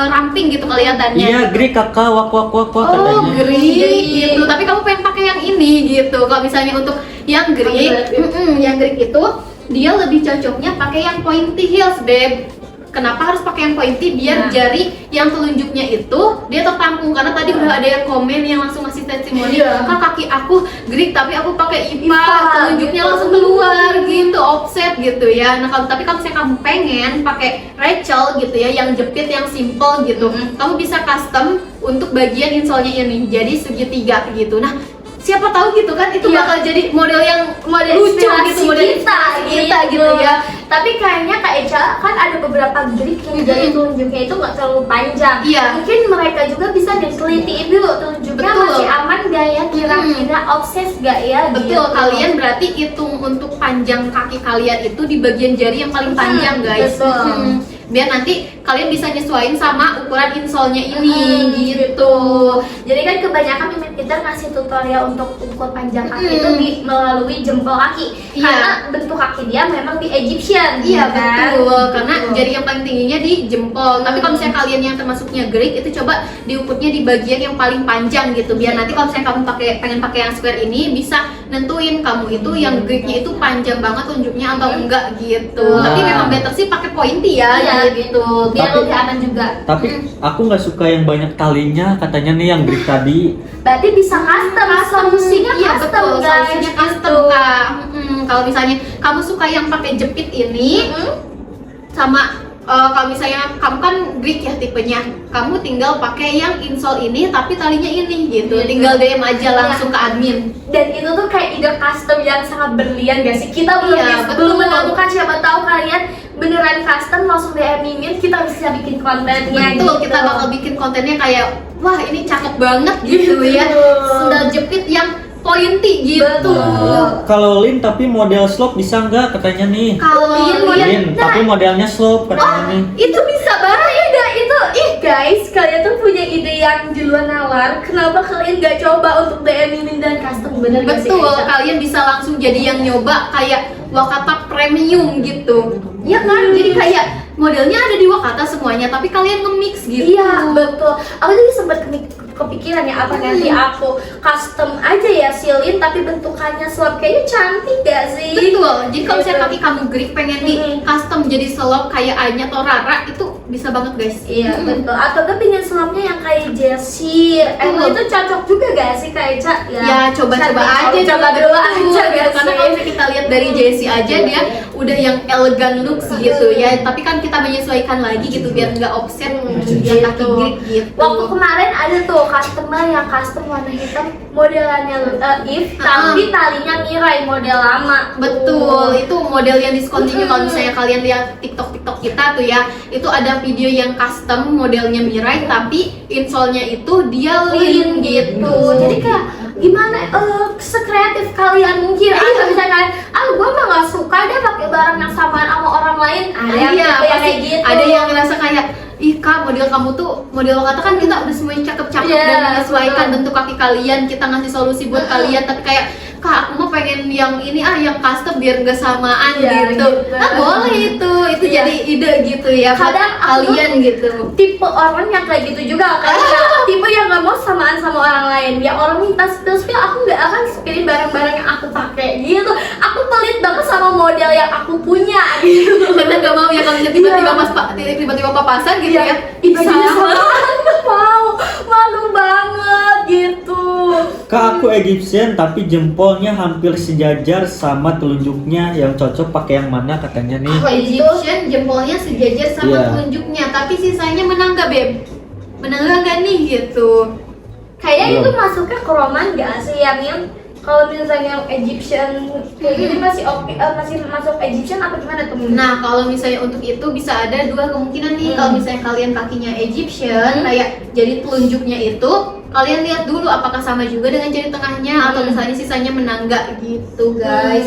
ramping gitu kelihatannya. Iya, gitu. Gri kakak, wak Oh, katanya. Greek gitu. Tapi kamu pengen pakai yang ini gitu. Kalau misalnya untuk yang Greek, yang Greek itu dia lebih cocoknya pakai yang pointy heels, Beb. Kenapa harus pakai yang pointy? Biar Nah. jari yang telunjuknya itu dia tertampung. Karena tadi udah ada yang komen yang langsung ngasih testimoni, Iya. Kak kaki aku Greek tapi aku pakai IPA, IPA, telunjuknya gitu. langsung keluar gitu, offset gitu ya. Nah kalau tapi kalau misalnya kamu pengen pakai Rachel gitu ya, yang jepit yang simple gitu, kamu bisa custom untuk bagian insole-nya ini jadi segitiga gitu. Nah siapa tahu gitu kan itu Iya. bakal jadi model yang Model lucu inspirasi gitu, model kita, kita gitu ya. Tapi kayaknya Kak Eca kan ada beberapa Greek yang jari telunjuknya itu nggak terlalu panjang. Iya. Mungkin mereka juga bisa ditelitiin dulu telunjuknya Betul. masih aman gak ya kira-kira ya, obses gak ya? Betul, gitu. kalian berarti hitung untuk panjang kaki kalian itu di bagian jari yang paling panjang, guys. betul. Biar nanti kalian bisa nyesuaiin sama ukuran insolnya ini, gitu. Jadi kan kebanyakan Mimin Pintar ngasih tutorial untuk ukur panjang kaki itu melalui jempol kaki. Iya. Karena bentuk kaki dia memang di Egyptian. Iya kan? betul, karena Betul. jari yang paling tingginya di jempol. Tapi kalau misalnya kalian yang termasuknya Greek itu coba diukurnya di bagian yang paling panjang gitu. Biar nanti kalau misalnya kamu pengen pakai yang square ini bisa nentuin kamu itu yang Greeknya itu panjang banget tunjuknya atau enggak gitu. Nah. Tapi memang better sih pakai pointy ya, Iya, gitu. biar Tapi- lebih aman juga. Tapi aku nggak suka yang banyak talinya, katanya nih yang Greek tadi. Berarti bisa custom, solusinya Iya custom betul, guys. solusinya custom gitu. Kak. Kalau misalnya kamu suka yang pakai jepit ini, sama kalau misalnya kamu kan Greek ya tipenya, kamu tinggal pakai yang insole ini tapi talinya ini gitu. Gitu. Tinggal DM aja langsung ke admin. Dan itu tuh kayak ide custom yang sangat berlian gak sih? Kita belum Iya, betul. menemukan, siapa tahu kalian beneran custom langsung DM Mimin, kita bisa bikin kontennya. Betul, gitu. kita bakal bikin kontennya kayak wah ini cakep banget gitu ya. Sendal jepit yang pointy gitu. Betul. Kalau Lin tapi model slope bisa nggak katanya nih? Kalau Lin tapi modelnya slope katanya nih. itu bisa banget ya. Itu guys, kalian tuh punya ide yang di luar nalar. Kenapa kalian gak coba untuk DM Mimin dan custom? Bener gak sih? Betul, Aisyah? kalian bisa langsung jadi yang nyoba kayak Wakata premium gitu. Iya kan? Jadi kayak modelnya ada di Wakata semuanya, tapi kalian nge-mix gitu. Iya betul. Aku juga sempat kepikiran ya apa nanti aku custom aja ya silin tapi bentukannya slop, kayaknya cantik gak sih? Betul. Jadi kalau misalnya Gitu. kaki kamu Greek pengen di custom jadi selop kayak Anya atau Rara itu bisa banget guys. Iya betul. Atau kan pingin slopnya yang kayak Jessie. Betul. Itu cocok juga gak sih Kak Eca? Ya coba-coba aja, coba dulu betul. aja gak Karena sih? kalau misalnya kita lihat dari Jessie aja dia udah yang elegan looks gitu ya. Tapi kan kita menyesuaikan lagi gitu biar nggak offset yang kaki Greek gitu. Waktu kemarin ada tuh customer yang custom warna hitam modelannya If tapi talinya Mirai model lama. Betul, itu model yang discontinue. Kalau misalnya kalian lihat TikTok kita tuh ya, itu ada video yang custom modelnya Mirai tapi insole-nya itu dia lin gitu. Jadi kayak gimana sekreatif kalian mungkin atau misalnya kalian gua mah nggak suka deh pakai barang yang samaan sama orang lain. Ada yang Iya, tipe yang pasti kayak gitu. ada yang ngerasa kayak ih Kak, model kamu tuh model kata kan kita udah semuanya cakep-cakep Iya, dan menyesuaikan betul. bentuk kaki kalian, kita ngasih solusi buat kalian, tapi kayak Kak, aku mau pengen yang ini yang custom biar nggak samaan Iya, gitu. gitu. Nah, boleh itu Iya. jadi ide gitu ya buat Kadang aku kalian gitu. tipe orang yang kayak gitu juga kayak tipe yang nggak mau samaan sama orang lain. Ya orang minta spill, aku nggak akan spillin barang-barang yang aku pakai gitu. Aku pelit banget sama model yang aku punya gitu. Kita nggak mau ya kalau tiba-tiba Iya. pas tiba-tiba papasan gitu ya. Ih, Ih, bajunya sama. sama. Mau, malu banget gitu. Kak aku Egyptian tapi jempolnya hampir sejajar sama telunjuknya, yang cocok pakai yang mana katanya nih? Aku Egyptian jempolnya sejajar sama Iya. telunjuknya, tapi sisanya menang gak Beb? Menang gak nih gitu? Kayaknya Belum. itu masuknya ke roman gak sih ya Mil? Kalau misalnya Egyptian kayak gini masih oke, masih masuk Egyptian apa gimana tuh? Mil? Nah kalau misalnya untuk itu bisa ada dua kemungkinan nih. Kalau misalnya kalian kakinya Egyptian kayak jadi telunjuknya itu kalian lihat dulu apakah sama juga dengan jari tengahnya atau misalnya sisanya menang gak gitu guys.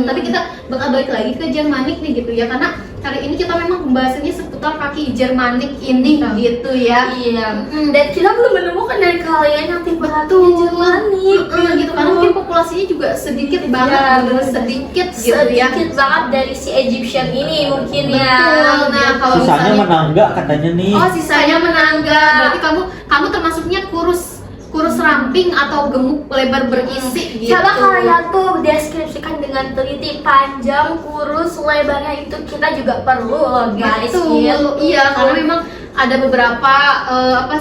Tapi kita bakal balik lagi ke Germanic nih gitu ya, karena kali ini kita memang pembahasannya seputar kaki Germanic ini gitu ya. Iya. Dan kita belum menemukan dari kalian yang tipe Betul. hatinya Jermanik Gitu karena mungkin populasinya juga sedikit banget, Iya, bener bener. sedikit gitu ya. sedikit banget dari si Egyptian ini mungkin Betul. ya. Nah, kalau Sisanya misalnya menang nggak katanya nih? oh sisanya menangga. Berarti kamu termasuknya kurus ramping atau gemuk lebar berisi gitu. Coba kalian tuh deskripsikan dengan teliti panjang, kurus, lebarnya itu kita juga perlu loh guys. Betul, gitu. iya karena memang ada beberapa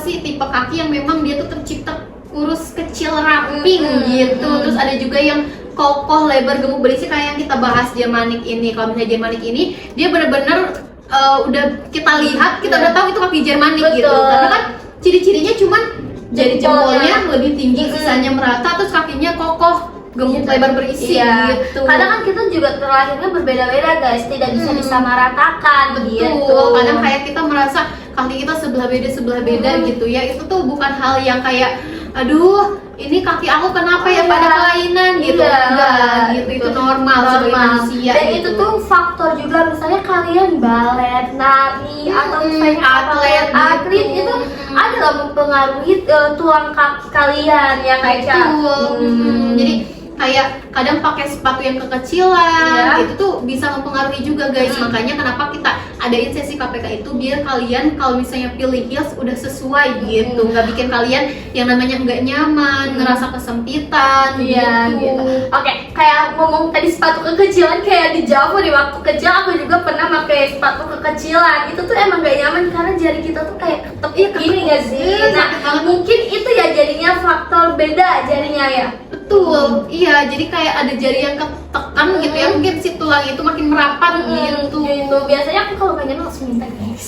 tipe kaki yang memang dia tuh tercipta kurus kecil ramping gitu. Terus ada juga yang kokoh lebar gemuk berisi kayak yang kita bahas Germanic ini. Kalau misalnya Germanic ini dia bener-bener udah kita lihat, kita udah tahu itu kaki Germanic gitu. Betul. Karena kan ciri-cirinya cuman jadi jempolnya Jempolnya. lebih tinggi, sisanya merata, terus kakinya kokoh, gemuk, lebar berisi Iya. gitu. Kadang kan kita juga terlahirnya berbeda-beda guys, tidak bisa disamaratakan Betul, gitu. kadang kayak kita merasa kaki kita sebelah beda gitu ya. Itu tuh bukan hal yang kayak aduh ini kaki aku kenapa ya pada kelainan gitu. Iya, Enggak gitu, itu normal sebagai manusia dan gitu. itu tuh faktor juga, misalnya kalian balet, nari, atau misalnya atlet gitu. itu adalah mempengaruhi tulang kaki kalian ya kayak Betul. Jadi kayak kadang pakai sepatu yang kekecilan itu tuh bisa mempengaruhi juga guys. Makanya kenapa kita adain sesi KPK itu biar kalian kalau misalnya pilih heels udah sesuai gitu, nggak bikin kalian yang namanya nggak nyaman, ngerasa kesempitan gitu. Oke, kayak ngomong tadi sepatu kekecilan, kayak di Jawa di waktu kecil aku juga pernah pakai sepatu kekecilan. Itu tuh emang gak nyaman karena jari kita tuh kayak ketep gini gak sih? Nah, mungkin itu ya jadinya faktor beda jarinya ya. Betul, iya. Jadi kayak ada jari yang ketekan gitu ya, mungkin si tulang itu makin merapat gitu. Biasanya aku kalau gak nyaman langsung minta guys.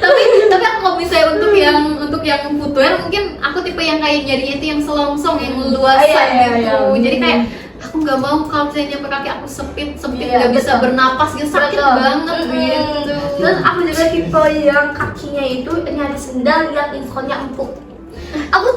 tapi aku kalau misalnya untuk yang footwear mungkin aku tipe yang kayak jarinya itu yang selongsong, yang luasan gitu. Jadi kayak aku nggak mau kalau misalnya nyampe kaki aku sempit nggak bisa bernapas gitu, sakit banget gitu. Terus aku juga tipe yang kakinya itu nyari sendal yang insolnya empuk. Aku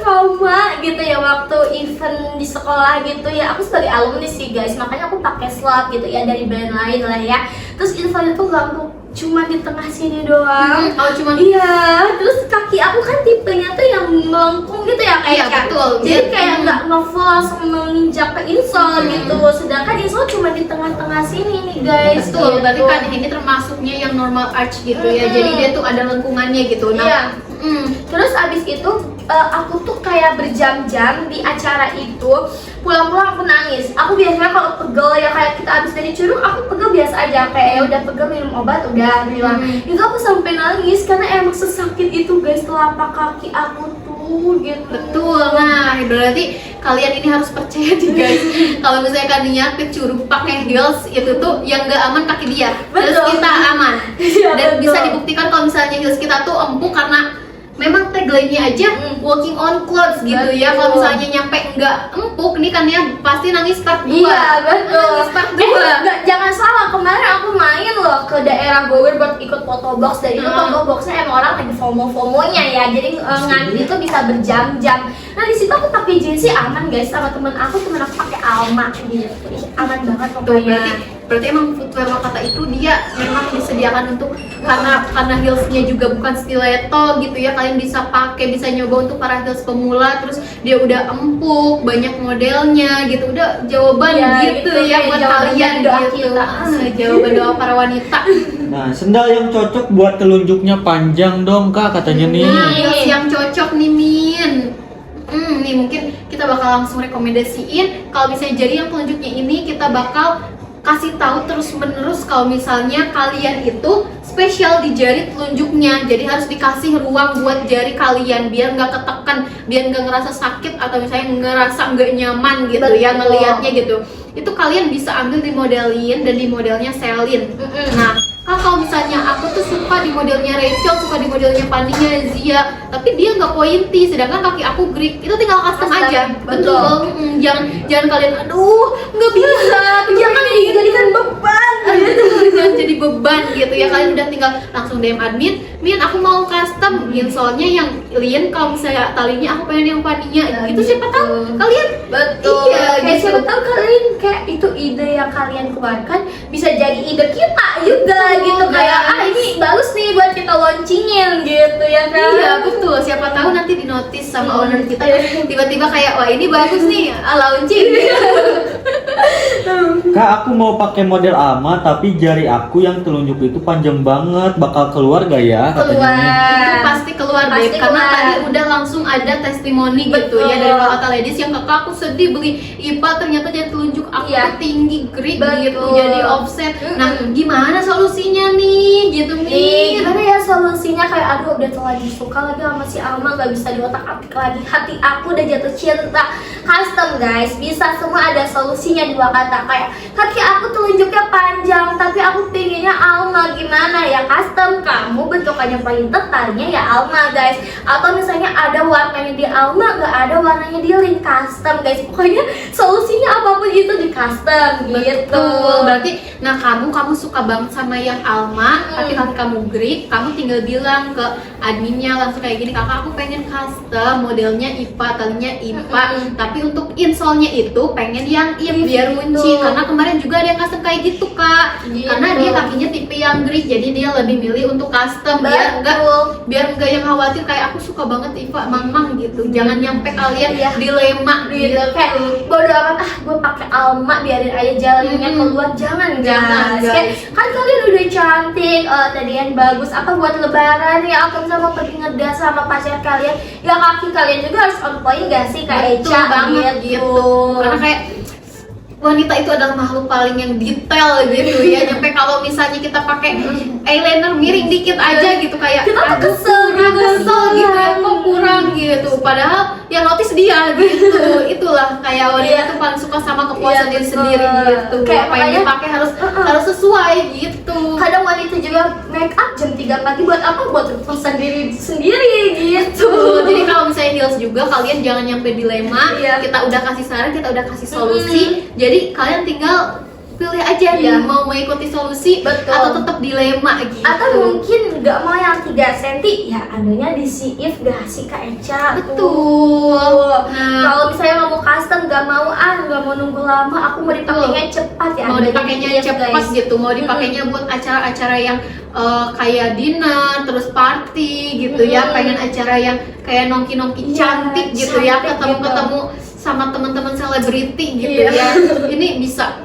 trauma gitu ya waktu event di sekolah gitu ya. Aku sebagai alumni sih guys, makanya aku pakai slot gitu ya dari brand lain lah ya. Terus insolnya tuh nggak empuk, cuma di tengah sini doang. Oh cuma iya. Terus kaki aku kan tipenya tuh yang melengkung gitu ya kayak. Iya, betul. Jadi kayak nggak nge-full langsung menginjak ke insol gitu. Sedangkan insol cuma di tengah-tengah sini nih guys. Betul, gitu. berarti kan ini termasuknya yang normal arch gitu ya. Jadi dia tuh ada lengkungannya gitu. Nah, iya. Terus abis itu aku tuh kayak berjam-jam di acara itu, pulang-pulang aku nangis. Aku biasanya kalau pegel ya kayak kita abis dari curug, aku pegel biasa aja kayak ya udah pegel minum obat udah bilang. Itu aku sampai nangis karena emang sesakit itu guys telapak kaki aku tuh gitu. betul. Nah, berarti kalian ini harus percaya nih guys. Kalau misalnya kalian ke curug pakai heels itu tuh yang nggak aman kaki dia, terus Betul. kita aman. Iya, Dan betul. bisa dibuktikan kalau misalnya heels kita tuh empuk karena memang tagline-nya aja walking on clouds gitu ya. Betul. Kalau misalnya nyampe nggak empuk nih kan ya pasti nangis part 2. Iya betul. Nangis part 2. Jangan salah, kemarin aku main loh ke daerah Bogor buat ikut foto box. Dan itu foto boxnya emang orang lagi FOMO-FOMOnya ya. Jadi ngantri itu bisa berjam-jam. Nah di situ aku pakai jersey aman guys, sama temen aku pakai Alma gitu. Aman banget Tuh, pokoknya. berarti emang footwear Wakata itu dia memang disediakan untuk karena heelsnya juga bukan stiletto gitu ya, kalian bisa pakai, bisa nyoba untuk para heels pemula, terus dia udah empuk, banyak modelnya gitu, udah jawaban Ya, gitu gitu ya ya, buat jawaban kalian doa gitu. kita. Jawaban doa para wanita. Nah, sendal yang cocok buat telunjuknya panjang dong kak katanya nih. Nah, heels yang cocok nih Min. Nih mungkin kita bakal langsung rekomendasiin kalau misalnya jari yang telunjuknya ini kita bakal kasih tahu terus menerus kalau misalnya kalian itu spesial di jari telunjuknya, jadi harus dikasih ruang buat jari kalian biar nggak ketekan, biar nggak ngerasa sakit atau misalnya ngerasa nggak nyaman gitu. Betul. Ya ngelihatnya gitu. Itu kalian bisa ambil di modelin dan di modelnya Celine. Nah, kalau misalnya aku tuh suka di modelnya Rachel, suka di modelnya Paninya Zia, tapi dia nggak pointy, sedangkan kaki aku Greek, itu tinggal custom aja. Betul. Jangan kalian aduh nggak bisa, Jangan dijadikan beban. jangan jadi beban gitu ya. Kalian udah tinggal langsung DM admin, Min aku mau custom insolnya yang lin, kalau misalnya talinya aku pengen yang Paninya gitu. Siapa tahu kalian Betul. iya Kayak gitu. siapa tahu kalian kayak itu ide yang kalian keluarkan bisa jadi ide kita juga gitu, kayak ini bagus nih buat kita launchingin gitu ya kan. Iya betul, siapa tahu nanti di notice sama owner kita tiba-tiba kayak wah ini bagus nih launching. Kak, aku mau pakai model AMA tapi jari aku yang telunjuk itu panjang banget, bakal keluar gak ya katanya nih? Itu pasti keluar deh, Pasti karena keluar. tadi udah langsung ada testimoni gitu ya dari Wakata Ladies yang kakak aku sedih beli IPA ternyata jari telunjuk aku tinggi Greek gitu, Betul. jadi offset. Nah gimana solusinya nih gitu Min? Gimana ya solusinya, kayak aduh udah terlanjur suka lagi sama si Alma, gak bisa diotak-atik lagi, hati aku udah jatuh cinta. Custom guys, bisa semua, ada solusinya di Wakata. Wakata. Kayak kaki aku telunjuknya panjang, tapi aku pengennya Alma. Gimana ya, custom. Kamu bentukannya paling tetarnya ya Alma guys. Atau misalnya ada warnanya di Alma, gak ada warnanya di Link, custom guys. Pokoknya solusinya apapun itu di custom gitu. Betul. Berarti nah kamu suka banget sama yang Alma, tapi kaki kamu Greek, kamu tinggal bilang ke adminnya langsung kayak gini, kakak aku pengen custom modelnya IPA, talinya IPA, tapi untuk insolnya itu pengen yang IP biar kunci. Karena kemarin juga ada yang custom kayak gitu kak, karena dia kakinya tipe yang Greek, jadi dia lebih milih untuk custom biar enggak yang khawatir kayak aku suka banget IPA mamang gitu. Jangan nyampe kalian dilema gitu. Kayak bodo amat, gue pakai Alma biarin aja jalannya keluar. Jangan guys. Kayak, kan kalian udah cantik, tadian bagus, apa buat lebaran ya, akan sama pergi ngedas sama pacar kalian ya, kaki kalian juga harus on point gak sih kayak Betul Eca banget gitu. Karena kayak wanita itu adalah makhluk paling yang detail gitu ya. Nyampe kalau misalnya kita pakai eyeliner miring dikit aja gitu kayak kita tuh kesel gitu ya, kok kurang gitu. Padahal yang notice dia gitu. Itulah kayak wanita tuh paling suka sama kepuasan diri sendiri gitu. Kayak apa yang dipakai harus sesuai gitu. Kadang wanita juga make up jam 3 pagi buat apa? Buat kepuasan diri sendiri gitu. Jadi kalau misalnya heels juga kalian jangan nyampe dilema. Kita udah kasih saran, kita udah kasih solusi. Jadi kalian tinggal pilih aja nih mau mengikuti solusi atau tetap dilema gitu. Atau mungkin nggak mau yang 3 cm ya adanya di If gak sih Kak Eca. Betul. Nah, kalau misalnya nggak mau custom, nggak mau nunggu lama, aku mau dipakainya cepat ya. Mau dipakainya cepat gitu, mau dipakainya buat acara-acara yang kayak dinner, terus party gitu ya, pengen acara yang kayak nongki-nongki cantik gitu ya, ketemu-ketemu sama teman-teman selebriti gitu ya. Ini bisa.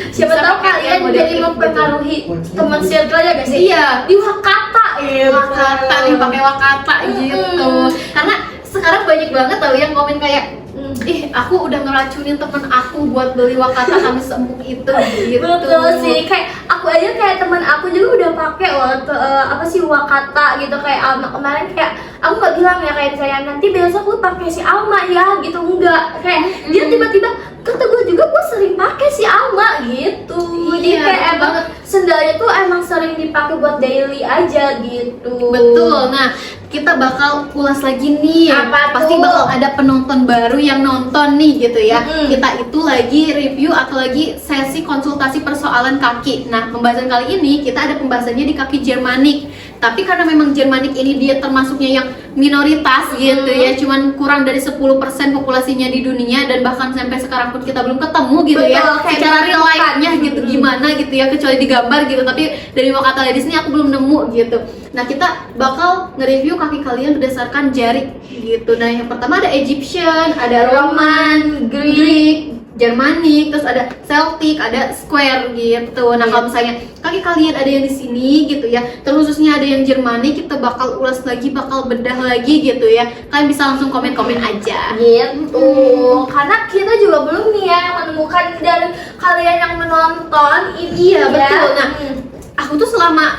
Siapa tahu kalian jadi mempengaruhi teman circle ya guys. Iya, di Wakata Wakata nih, pakai Wakata gitu. Karena sekarang banyak banget tau yang komen kayak ih aku udah ngeracunin temen aku buat beli Wakata kami seempuk itu gitu. Betul sih, kayak aku aja kayak teman aku juga udah pakai loh apa sih Wakata gitu. Kayak Alma kemarin kayak aku nggak bilang ya kayak saya nanti besok lu pakai si Alma ya gitu, enggak. Kayak dia tiba-tiba kata gue juga gue sering pakai si Alma gitu. Jadi kayak emang sendalnya tuh emang sering dipakai buat daily aja gitu. Betul. Nah, kita bakal ulas lagi nih. Pasti bakal ada penonton baru yang nonton nih gitu ya. Kita itu lagi review atau lagi sesi konsultasi persoalan kaki. Nah, pembahasan kali ini kita ada pembahasannya di kaki Germanic. Tapi karena memang Germanic ini dia termasuknya yang minoritas gitu ya, cuman kurang dari 10% populasinya di dunia, dan bahkan sampai sekarang pun kita belum ketemu gitu. Betul, ya secara real life-nya gitu gimana gitu ya, kecuali digambar gitu. Tapi dari Wakata Ladies ini aku belum nemu gitu. Nah, kita bakal nge-review kaki kalian berdasarkan jari gitu. Nah, yang pertama ada Egyptian, ada Roman, Greek, Germanic, terus ada Celtic, ada Square gitu. Nah, kalau misalnya kaki kalian ada yang di sini gitu ya, terkhususnya ada yang Germanic, kita bakal ulas lagi, bakal bedah lagi gitu ya. Kalian bisa langsung komen-komen aja. Gitu. Karena kita juga belum nih ya menemukan dari kalian yang menonton ini. Iya, betul. Nah, aku tuh selama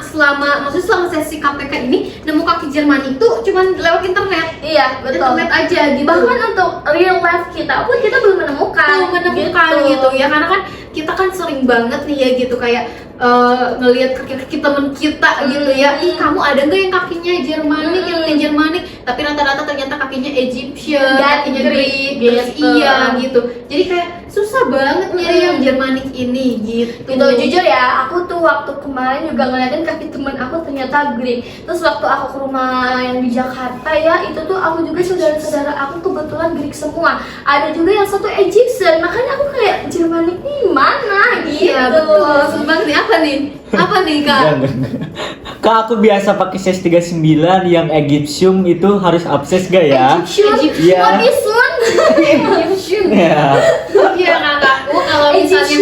sesi KPK ini nemu kaki Jerman itu cuman lewat internet. Iya, betul. Internet aja gitu. Bahkan untuk real life kita pun kita belum menemukan gitu ya, karena kan kita kan sering banget nih ya gitu kayak ngelihat kaki temen kita gitu ya. Ih, kamu ada nggak yang kakinya Jermanik, yang Jermanik, tapi rata-rata ternyata kakinya Egyptian, kakinya Greek, terus iya gitu. Jadi kayak susah banget nyari yang Jermanik ini gitu. Gitu, jujur ya, aku tuh waktu kemarin juga ngeliatin kaki temen aku ternyata Greek. Terus waktu aku ke rumah yang di Jakarta ya, itu tuh aku juga saudara-saudara aku kebetulan Greek semua. Ada juga yang satu Egyptian, makanya aku kayak Jermanik nih mana gitu. Iya, betul. Sumpah nih, apa nih Kak? Kak, aku biasa pakai size 39 yang Egyptium itu harus abses gak ya? Egyptian, Egyptian. Iya kan aku kalau misalnya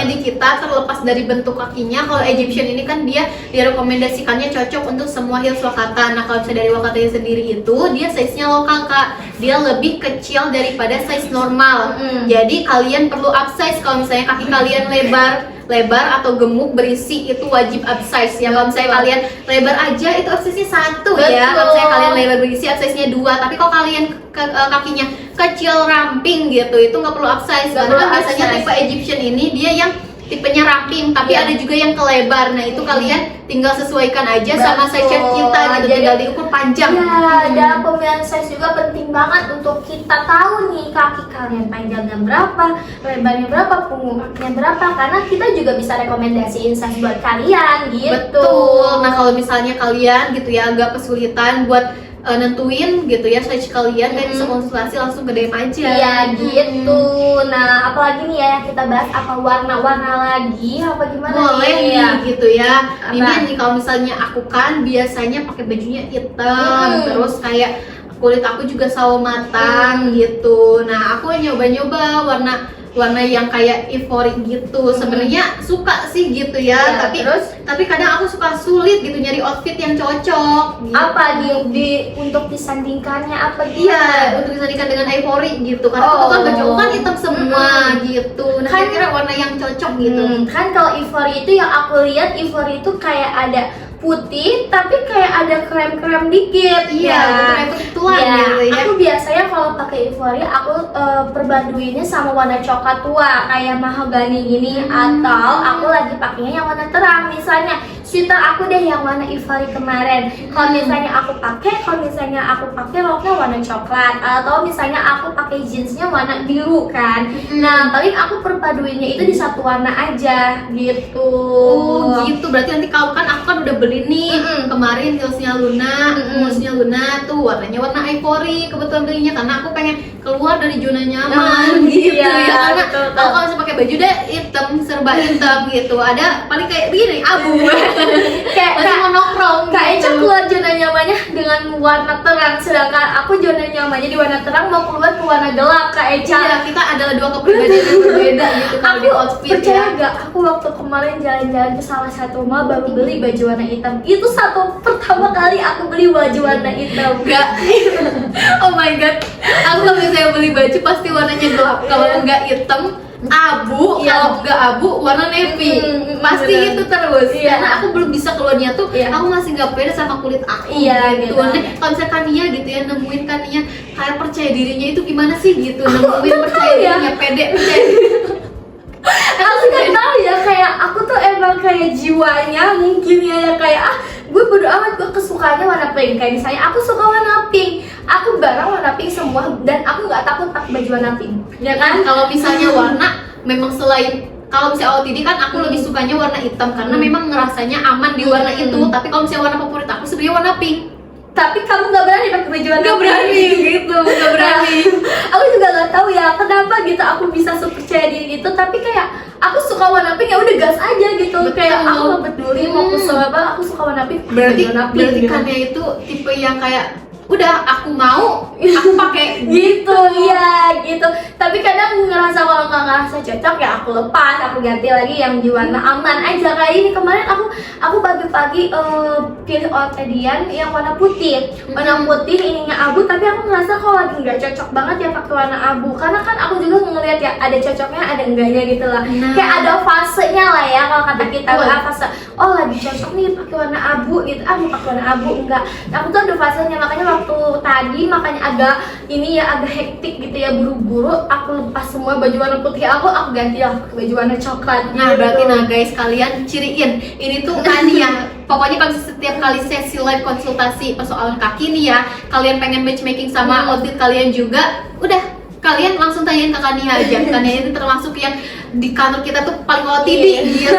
di kita terlepas dari bentuk kakinya, kalau Egyptian ini kan dia direkomendasikannya cocok untuk semua heels Wakata. Nah, kalau misalnya dari Wakata sendiri itu dia size-nya lokal Kak, dia lebih kecil daripada size normal. Jadi kalian perlu upsize kalau misalnya kaki kalian lebar lebar atau gemuk berisi itu wajib upsize ya. Kalau misalnya kalian lebar aja itu upsize-nya 1 ya. Kalau misalnya kalian lebar berisi upsize-nya 2, tapi kalau kalian kakinya kecil ramping gitu itu nggak perlu upsize. Karena kan biasanya tipe Egyptian ini dia yang tipenya ramping, tapi ada juga yang kelebar. Nah itu kalian tinggal sesuaikan aja sama size kita gitu, tinggal diukur panjang. Ya, dan pemilihan size juga penting banget untuk kita tahu nih kaki kalian panjangnya berapa, lebarnya berapa, punggungnya berapa, karena kita juga bisa rekomendasiin size buat kalian gitu. Betul. Nah kalau misalnya kalian gitu ya agak kesulitan buat nentuin gitu ya size kalian, kayak bisa konsultasi langsung ke DM aja. Iya gitu. Nah apalagi nih ya yang kita bahas, apa warna-warna lagi apa gimana? Boleh nih? nih gitu ya. Apa? Ini nih kalau misalnya aku kan biasanya pakai bajunya hitam, terus kayak kulit aku juga sawo matang gitu. Nah aku nyoba-nyoba warna yang kayak ivory gitu. Sebenarnya suka sih gitu ya, tapi kadang aku suka sulit gitu nyari outfit yang cocok gitu. Apa untuk disandingkannya apa gitu? Iya, untuk disandingkan dengan ivory gitu. Karena aku kan baju aku kan hitam semua gitu. Nah, kira-kira warna yang cocok gitu. Kan kalau ivory itu yang aku lihat, ivory itu kayak ada putih tapi kayak ada krem-krem dikit. Iya, betul kayak kebetulan gitu ya. Aku biasanya kalau pakai ivory aku perbaduinnya sama warna coklat tua kayak mahogany gini, atau aku lagi pakainya yang warna terang. Misalnya sweater aku deh yang warna ivory kemarin. Kalau misalnya aku pakai roknya warna coklat, atau misalnya aku pakai jeansnya warna biru kan. Nah, paling aku perpaduinnya itu di satu warna aja gitu. Oh gitu, berarti nanti kalau kan aku kan udah beli nih kemarin heelsnya Luna tuh warnanya warna ivory, kebetulan belinya karena aku pengen keluar dari zona nyaman gitu ya. Karena kalau bisa pakai baju deh hitam, serba hitam gitu, ada paling kayak begini abu kayak masih mau nongkrong Kak Eca gitu. keluar zona nyamannya dengan warna terang, sedangkan aku zona nyamannya di warna terang mau keluar ke warna gelap. Kak Eca, Iya, kita adalah dua kepribadian yang berbeda gitu kalau di outfit percaya ya. gak, aku waktu kemarin jalan-jalan ke salah satu mall baru beli baju warna hitam. Itu pertama kali aku beli baju warna hitam. Enggak. Oh my god. Aku kalau misalnya beli baju pasti warnanya gelap. Kalau enggak hitam, abu. Kalau enggak abu, warna navy. Pasti bener. itu terus. Iya. Karena aku belum bisa keluarnya tuh. Iya. Aku masih nggak pede sama kulit aku. Iya, gitu. Nah, kalau misalnya Kania gitu ya, nemuin Kania kayak percaya dirinya itu gimana sih gitu. Nemuin percaya dirinya, pede, percaya diri. Aku nggak tahu ya, kayak aku tuh emang kayak jiwanya mungkin ya kayak gue bodo amat, gue kesukaannya warna pink. Kayak misalnya aku suka warna pink, aku barang warna pink semua, dan aku nggak takut pakai baju warna pink. Ya kan, kalau misalnya warna memang selain kalau misalnya OOTD kan aku lebih sukanya warna hitam karena memang ngerasanya aman di warna itu. Tapi kalau misalnya warna favorit aku sebenarnya warna pink. Tapi kamu nggak berani pakai baju warna Gak berani gitu, gak berani. Aku juga nggak tahu ya kenapa gitu aku bisa percaya diri gitu, tapi kayak aku suka warna pink ya udah gas aja gitu. Betul. Kayak aku nggak peduli mau kusel apa, aku suka warna pink. Berarti warna berarti gitu. Kania itu tipe yang kayak udah aku mau, aku pakai gitu ya gitu. Tapi kadang ngerasa kalau nggak ngerasa cocok ya aku lepas, aku ganti lagi yang di warna aman aja. Kayak ini kemarin aku pagi-pagi pilih ortodian yang warna putih ininya abu, tapi aku ngerasa kalau lagi nggak cocok banget ya pakai warna abu, karena kan aku juga ngeliat ya ada cocoknya ada enggaknya gitu lah. Kayak ada fasenya lah ya kalau kata kita, fase oh lagi cocok nih pakai warna abu gitu, mau pakai warna abu enggak. Aku tuh ada fasenya, makanya waktu tadi makanya agak hektik gitu ya, buru-buru aku lepas semua baju warna putih aku ganti lah ke baju warna coklat. Nah, gitu. berarti guys, kalian ciriin ini tuh Kania. Pokoknya kalau setiap kali sesi live konsultasi persoalan kaki nih ya, kalian pengen matchmaking sama outfit kalian juga, udah kalian langsung tanyain ke Kania aja. Kania itu termasuk yang di kantor kita tuh paling OOTD gitu.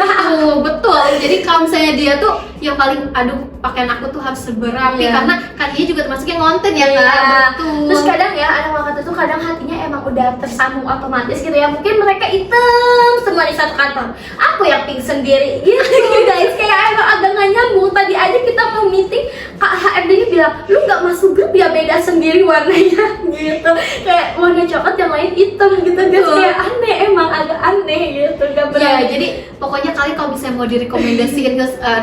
Betul. Jadi kalau misalnya dia tuh yang paling pakaian aku tuh harus berapi karena Kania juga termasuk yang ngonten ya kan. Betul. Terus kadang ya ada orang kata tuh kadang hatinya emang udah tersambung otomatis gitu ya. Mungkin mereka hitam semua di satu kantor, aku yang pink sendiri gitu guys. Kayak emang agak nggak nyambung. Tadi aja kita mau meeting, Kak HRD-nya bilang lu nggak masuk grup ya, beda sendiri warnanya gitu. Kayak warna coklat yang lain hitam gitu guys. Kayak aneh, emang agak aneh gitu, gak berani. Iya, jadi pokoknya kalian kalau misalnya mau direkomendasiin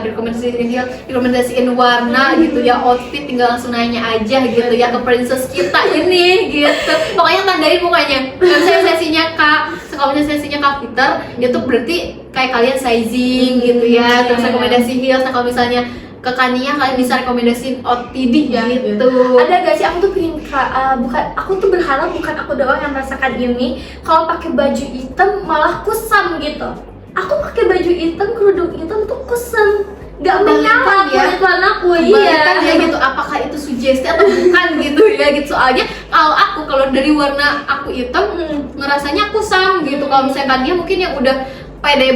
direkomendasiin warna gitu ya, outfit, tinggal langsung nanya aja gitu ya ke princess kita ini gitu. Pokoknya tandain mukanya. Kalau misalnya sesinya Kak Peter, itu berarti kayak kalian sizing gitu ya, terus rekomendasi heels. Nah kalau misalnya ke Kania kalian bisa rekomendasiin OTD gitu. Ada gak sih, aku tuh pengen aku tuh berharap bukan aku doang yang merasakan ini. Kalau pakai baju hitam malah kusam gitu. Aku pakai baju hitam, kerudung hitam tuh kusam, gak menyala kulit warnaku. Iya ya gitu, apakah itu sugesti atau bukan gitu ya gitu. Soalnya kalau dari warna aku hitam ngerasanya kusam gitu. Kalau misalnya Kania mungkin yang udah pede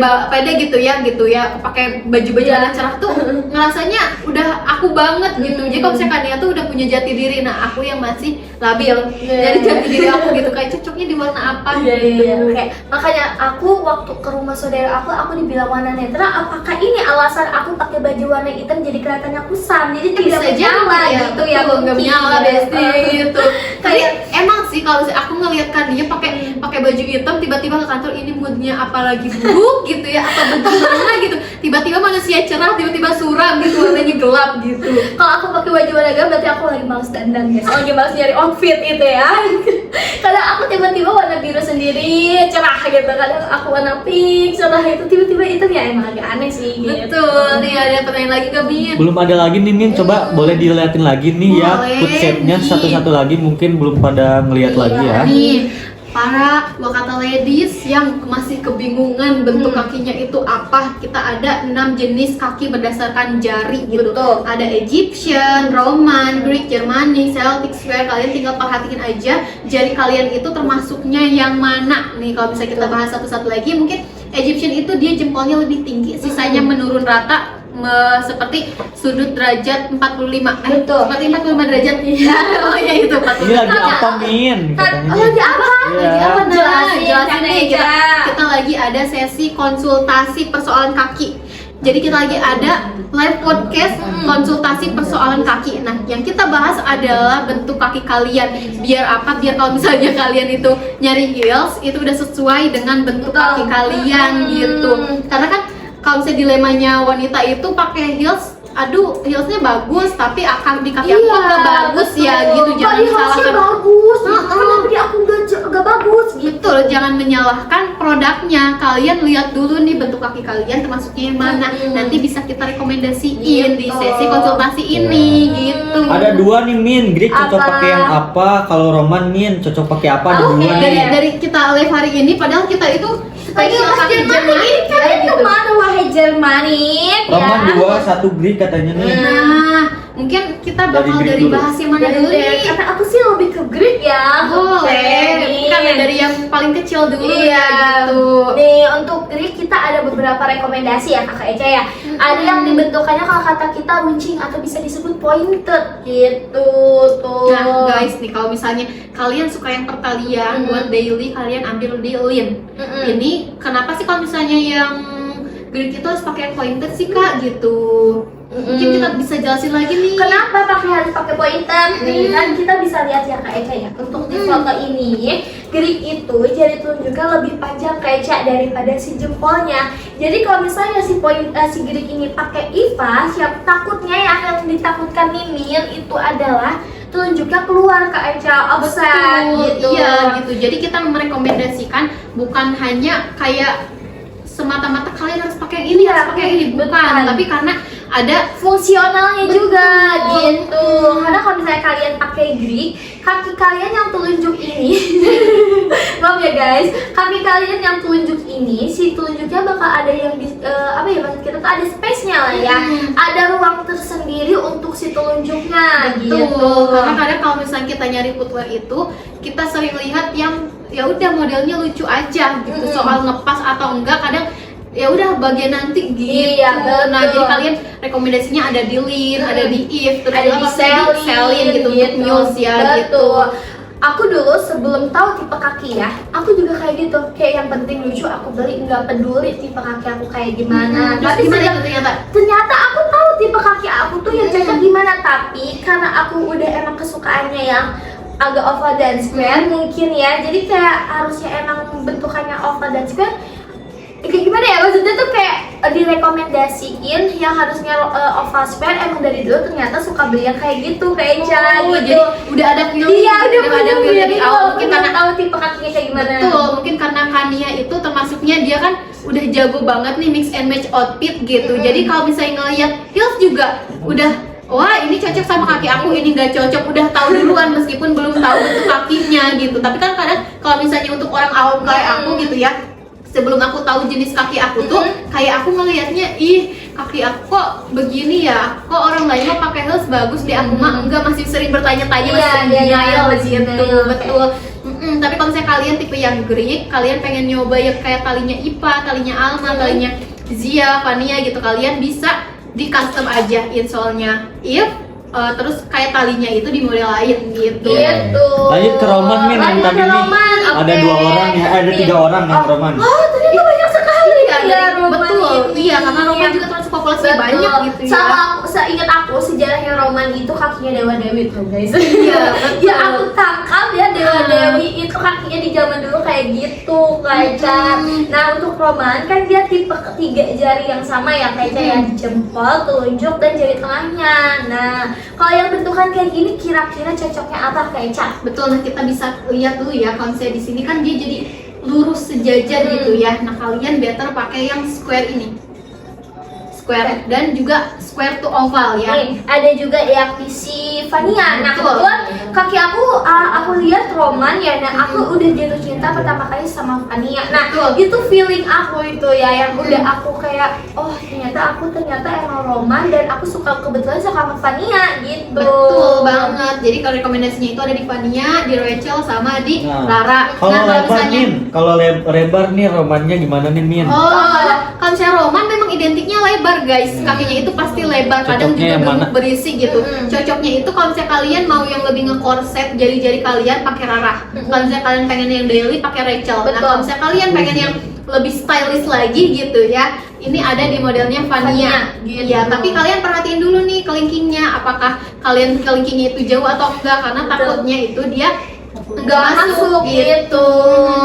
gitu ya pakai baju-baju warna cerah tuh ngerasanya udah aku banget gitu. Jadi kalau misalnya Kania tuh udah punya jati diri, nah aku yang masih labil dari jati diri aku gitu, kayak cocoknya di warna apa gitu. Kayak makanya aku waktu ke rumah saudara aku dibilang warna netral. Apakah ini alasan aku pakai baju warna hitam jadi kelihatannya kusam, jadi tidak menyala gitu ya? Nggak menyala besti gitu. Kayak emang sih kalau aku ngelihat Kania pakai baju hitam, tiba-tiba ke kantor ini moodnya apalagi gitu ya, atau bagaimana gitu, tiba-tiba manusia cerah, tiba-tiba suram gitu, warnanya gelap gitu. Kalau aku pakai baju warna gelap berarti aku lagi males dandan guys, lagi males nyari outfit itu ya. Kadang aku tiba-tiba warna biru sendiri cerah gitu, kadang aku warna pink cerah itu tiba-tiba hitam, ya emang agak aneh sih gitu. Betul. Nih ada pertanyaan lagi gak, Min? Belum ada lagi nih Min, coba boleh diliatin lagi nih ya footset-nya satu-satu lagi, mungkin belum pada ngelihat lagi ya. Nih, para Wakata ladies yang masih kebingungan bentuk kakinya itu apa, kita ada 6 jenis kaki berdasarkan jari gitu. Betul. Ada Egyptian, Roman, Greek, Germanic, Celtic, Square. Kalian tinggal perhatiin aja jari kalian itu termasuknya yang mana. Nih kalau bisa kita bahas satu-satu lagi, mungkin Egyptian itu dia jempolnya lebih tinggi, sisanya menurun rata, seperti sudut derajat 45. Betul. Seperti 45 derajat. Oh ya itu 45. Ini lagi apa Min? Katanya. Lagi apa? Iya. Lagi apa? Jelasin nih. Aja. Kita lagi ada sesi konsultasi persoalan kaki. Jadi kita lagi ada live podcast konsultasi persoalan kaki. Nah, yang kita bahas adalah bentuk kaki kalian. Biar apa? Biar kalau misalnya kalian itu nyari heels, itu udah sesuai dengan bentuk kaki kalian gitu. Karena kan kalau misalnya dilemanya wanita itu pakai heels, aduh heelsnya bagus tapi di kaki aku nggak bagus ya gitu. Jangan salahkan bagus, kenapa di aku nggak bagus gitu. Betul, jangan menyalahkan produknya. Kalian lihat dulu nih bentuk kaki kalian termasuknya yang mana. Nanti bisa kita rekomendasiin di sesi konsultasi ini gitu. Ada 2 nih Min, Greek cocok pakai yang apa? Kalau Roman Min cocok pakai apa? Ada 2 nih. Dari kita live hari ini, padahal kita itu spesial kaki Jermanik ya gitu. Kemana wahai Jermanik? Roman 2, 1 Greek katanya nih. Nah, mungkin kita bakal Greek dari dulu. bahas yang mana dulu nih? Kata aku sih lebih ke Greek ya. Boleh, kan dari yang paling kecil dulu Iya. ya gitu. Nih untuk Greek kita ada beberapa rekomendasi ya Kakak Eca ya. Ada yang dibentukannya kalau kata kita runcing atau bisa disebut pointed gitu tuh. Nah guys nih, kalau misalnya kalian suka yang pertalian buat daily, kalian ambil di Lin. Ini kenapa sih kalau misalnya yang Greek itu harus pakai yang pointed sih Kak gitu? Mungkin kita bisa jelasin lagi nih. Kenapa harus pakai pointer? Nih kan kita bisa lihat ya Kak Eca ya. Untuk di foto ini, Greek itu jari telunjuknya lebih panjang Kak Eca daripada si jempolnya. Jadi kalau misalnya si Greek ini pakai IVA, takutnya yang ditakutkan Mimin itu adalah telunjuknya keluar Kak Eca, offset gitu. Iya gitu. Jadi kita merekomendasikan bukan hanya kayak semata-mata kalian harus pakai yang ini, harus pakai yang ini, bukan. Tapi karena ada fungsionalnya juga gitu. Karena kalau misalnya kalian pakai Greek, kaki kalian yang telunjuk ini maaf ya guys, kaki kalian yang telunjuk ini, si telunjuknya bakal ada yang maksud kita tuh ada space-nya lah ya. Ada ruang tersendiri untuk si telunjuknya. Betul. Gitu. Karena kadang kalau misalnya kita nyari footwear itu, kita sering lihat yang ya udah modelnya lucu aja gitu. Soal ngepas atau enggak, kadang ya udah bagian nanti gitu. Iya, betul. Nah, jadi kalian rekomendasinya ada di Lin, ada di If, terus ada di Selin gitu untuk Muse ya gitu. Aku dulu sebelum tahu tipe kaki ya, aku juga kayak gitu. Kayak yang penting lucu aku beli, nggak peduli tipe kaki aku kayak gimana. Tapi gimana itu ternyata aku tahu tipe kaki aku tuh yang cocok gimana. Tapi karena aku udah emang kesukaannya yang agak oval dan square mungkin ya, jadi kayak harusnya emang bentukannya oval dan square. kayak gimana ya, maksudnya tuh kayak direkomendasiin yang harusnya oval square, emang dari dulu ternyata suka beli yang kayak gitu, kayak Oh, gitu. jadi udah ada feel. Iya, udah ada feel dari awal. Mungkin kita karena tahu tipe kakinya kayak gimana. betul, mungkin karena Kania itu termasuknya dia kan udah jago banget nih mix and match outfit gitu. Jadi kalau misalnya ngeliat heels juga udah, wah ini cocok sama kaki aku, ini nggak cocok, udah tahu duluan meskipun belum tahu bentuk kakinya gitu. Tapi kan kadang kalau misalnya untuk orang awam kayak aku gitu ya, sebelum aku tahu jenis kaki aku tuh kayak aku ngelihatnya, ih kaki aku kok begini ya, kok orang lain mah pakai heels bagus deh, aku mah enggak, masih sering bertanya-tanya, masih sering denial gitu. Betul. Tapi kalau misalnya kalian tipe yang Greek, kalian pengen nyoba yang kayak talinya Ipa, talinya Alma, talinya Zia, Fania gitu, kalian bisa di custom aja insolnya if terus kayak talinya itu di model lain gitu. Gitu. Lanjut ke Roman Min, yang Lanjut tadi ke nih Roman, ada oke. 2 orang ya, ada 3 orang yang Roman. Oh, ternyata banyak sekali Iya, ya Roman betul. ini. Iya, karena Roman juga termasuk populasinya Betul. banyak gitu ya. Sama aku, seingat aku sejarahnya Roman itu kakinya Dewa Dewi tuh guys. Iya, Ya aku tangkap ya Dewa Dewi itu kakinya di zaman dulu kayak gitu Kaica. Nah untuk Roman kan dia tipe ketiga jari yang sama ya Kaica ya, jempol, telunjuk dan jari tengahnya. Nah kalau yang bentukan kayak gini kira-kira cocoknya apa Kaica? Betul, nah kita bisa lihat dulu ya konsep di sini kan dia jadi lurus sejajar gitu ya. Nah kalian better pakai yang square ini, square dan juga square to oval ya. Nih, ada juga yang isi Fania. Nah, Betul. kebetulan kaki aku lihat Roman ya, dan aku udah jatuh cinta pertama kali sama Fania. Nah, Betul. itu feeling aku itu ya, yang udah aku kayak, oh ternyata emang Roman dan aku kebetulan suka sama Fania gitu. Betul banget. Jadi kalau rekomendasinya itu ada di Fania, di Rachel sama di Lara. Kalau Nah, lebar Min, kalau lebar nih Romannya gimana nih Min? Kalau misalnya Roman memang identiknya lebar guys, kakinya itu pasti lebar, kadang Cocoknya juga yang mana? berisi gitu. Cocoknya itu kalau misalnya kalian mau yang lebih ngekorset jari-jari kalian pakai Rara. Kalau misalnya kalian pengen yang daily pakai Rachel. Nah Betul. kalau misalnya kalian pengen yang lebih stylish lagi gitu ya, ini ada di modelnya Fania. gitu. Iya, tapi kalian perhatiin dulu nih kelingkingnya, apakah kalian kelingkingnya itu jauh atau enggak, karena takutnya itu dia nggak masuk gitu.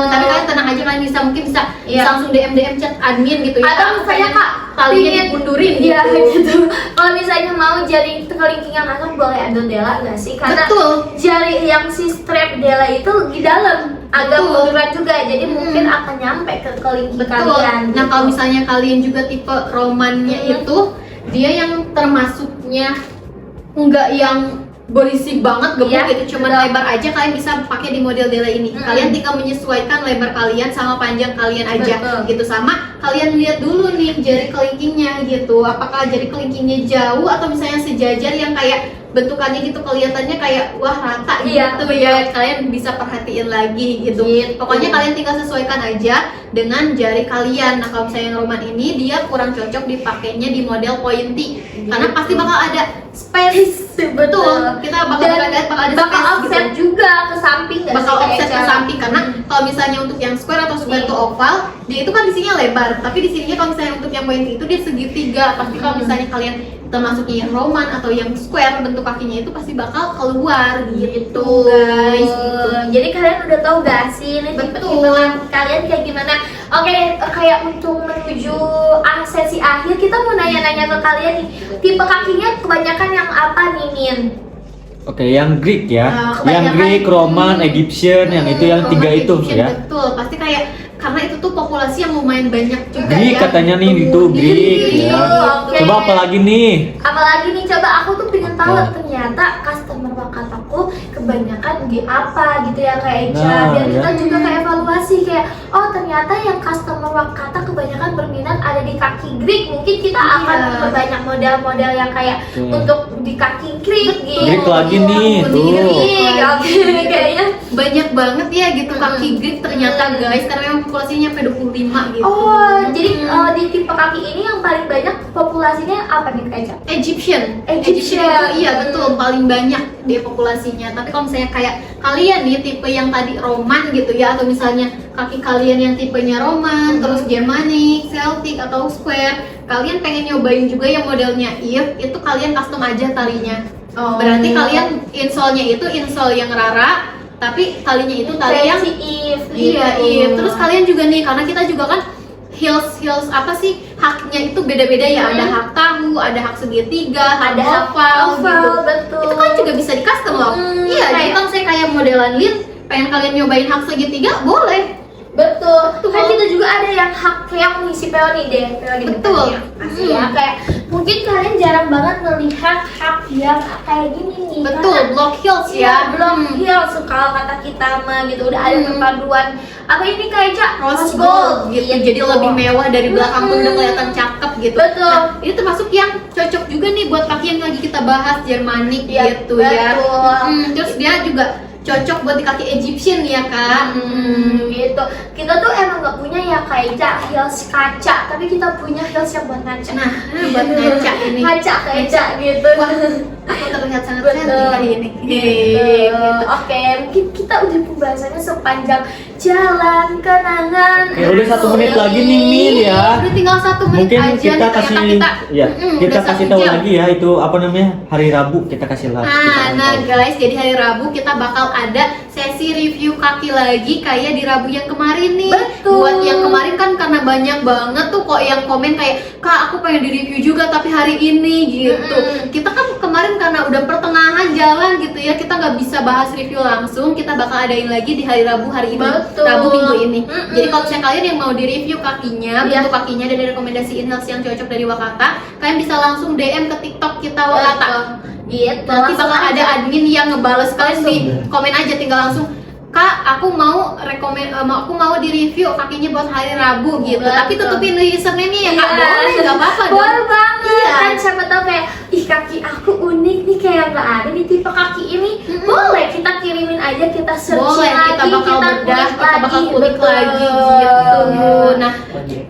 Tapi kalian tenang aja, kalian bisa bisa langsung DM chat admin gitu ya. Atau misalnya Kak, talinya pingin- dimundurin Iya gitu. gitu. Kalau misalnya mau jari kelingking yang masuk boleh ambil Dela nggak sih? Karena Betul. jari yang si strap Dela itu di dalam agak Betul. munduran juga, jadi mungkin akan nyampe ke kelingking Betul. kalian. Nah gitu. kalau misalnya kalian juga tipe romannya itu, dia yang termasuknya enggak yang berisi banget gemuk Iya, gitu, cuman betul. lebar aja, kalian bisa pakai di model Dela ini. Kalian tinggal menyesuaikan lebar kalian sama panjang kalian aja. Betul. Gitu. Sama kalian lihat dulu nih jari kelingkingnya gitu, apakah jari kelingkingnya jauh atau misalnya sejajar yang kayak bentukannya gitu kelihatannya kayak wah rata Iya, gitu ya. Kalian bisa perhatiin lagi gitu. Gitu. Pokoknya kalian tinggal sesuaikan aja dengan jari kalian. Nah kalau misalnya yang Roman ini dia kurang cocok dipakainya di model pointy, karena pasti bakal ada space. Betul, kita bakal lihat bakal ada space offset gitu. juga ke samping nggak Bakal sih, offset ke Kak Eca? samping, karena kalau misalnya untuk yang square atau square to oval, dia itu kan di sininya lebar, tapi di sininya kalau misalnya untuk yang pointy itu dia segitiga. Pasti kalau misalnya kalian termasuknya yang Roman atau yang square, bentuk kakinya itu pasti bakal keluar gitu guys gitu. Jadi kalian udah tahu gak sih ini Betul. tipe kalian kayak gimana? Oke, kayak untuk menuju sesi akhir kita mau nanya-nanya ke kalian nih, tipe kakinya kebanyakan yang apa nih Min? Oke, yang Greek ya. Nah, Yang kebanyakan- Greek, Roman, Egyptian, yang itu yang Roman, 3 itu Egyptian, ya. betul, pasti kayak karena itu tuh populasi yang lumayan banyak juga Greek ya. katanya nih itu Greek ya. Oke. Coba apalagi nih? Apalagi nih coba aku tuh pengen tahu Oke. ternyata customer wakataku kebanyakan di apa gitu ya Kak Eca, Nah, biar kita ya. juga kayak evaluasi kayak oh ternyata yang customer wakata kebanyakan berminat ada di kaki Greek, mungkin kita akan Iya. memperbanyak model-model yang kayak Oke. untuk di kaki Greek gitu. Greek lagi nih, tuh. Greek, oke kayaknya. Banyak banget ya gitu kaki Greek ternyata guys, karena memang populasinya sampai 25 gitu. Oh, jadi di tipe kaki ini yang paling banyak populasinya apa nih Kak Eca? Egyptian Egyptian. itu iya betul paling banyak dia populasinya. Tapi kalau misalnya kayak kalian nih tipe yang tadi Roman gitu ya, atau misalnya kaki kalian yang tipenya Roman, terus Germanic, Celtic atau Square, kalian pengen nyobain juga yang modelnya Eve, itu kalian custom aja talinya. Oh. Berarti kalian insole-nya itu insole yang Rara, tapi talinya itu tali yang Fancy Eve iya gitu. Eve. Terus kalian juga nih, karena kita juga kan heels apa sih haknya itu beda-beda ya. Ada hak tahu, ada hak segitiga, Ada ada hak oval gitu. betul. Itu kan juga bisa di custom loh. Iya, jadi kalau saya kayak modelan Lin pengen kalian nyobain hak segitiga boleh. Betul. Betul. Kan kita juga ada yang hak kayak mengisi peoni deh, peoni Betul. depannya. Pasti ya, kayak mungkin kalian jarang banget melihat hak yang kayak gini nih. Betul, karena- block heels Iya, ya. belum heels kalau kata kita mah gitu. Udah ada perpaduan apa ini kayak Rose gold gitu. Jadi lebih mewah dari belakang pun udah kelihatan cakep gitu. Betul. Nah, ini termasuk yang cocok juga nih buat kaki yang lagi kita bahas Jermanik Iya, gitu ya. betul. Terus dia juga cocok buat di kaki Egyptian ya kak. Gitu. Kita tuh emang nggak punya ya kayak heels kaca, tapi kita punya heels yang buat ngaca. Nah, buat ngaca ini. Ngaca kaca gitu. Wah, aku terlihat sangat Betul. cantik kali ini. Gitu. Oke, mungkin kita udah pembahasannya sepanjang jalan kenangan. Ya udah 1 menit lagi nih Min ya. Udah tinggal 1 menit Mungkin aja kita nih, kasih ternyata ya, kita udah kasih 1 tahu jam. lagi ya itu apa namanya? Hari Rabu kita kasih live. Kita kasih Nah tahu. guys, jadi hari Rabu kita bakal ada sesi review kaki lagi kayak di Rabu yang kemarin nih. Betul. Buat yang kemarin kan karena banyak banget tuh kok yang komen kayak, "Kak, aku pengen di review juga tapi hari ini." gitu. Kita kan kemarin karena udah pertengahan jalan gitu ya, kita nggak bisa bahas review langsung. Kita bakal adain lagi di hari Rabu hari ini. Betul. Rabu minggu ini. Mm-mm. Jadi kalau misalnya kalian yang mau di review kakinya, Iya. bentuk kakinya dan rekomendasiin heels yang cocok dari Wakata, kalian bisa langsung DM ke TikTok kita Wakata. Gitu. Nanti Langsung bakal ada aja. admin yang ngebales kalian di Langsung. komen aja, tinggal langsung, "Kak, aku mau aku mau di review kakinya buat hari Rabu." gitu. Betul. Tapi tutupin username-nya ya Kak. Iya. Boleh, nggak apa-apa dong. Boleh banget. Iya. Kan siapa tahu kayak, ih kaki aku unik nih kayak nggak ada di tipe kaki ini. Boleh kita kirimin aja, kita searching Boleh, lagi, kita bakal bedah, kita bakal kulik betul. lagi gitu. Nah,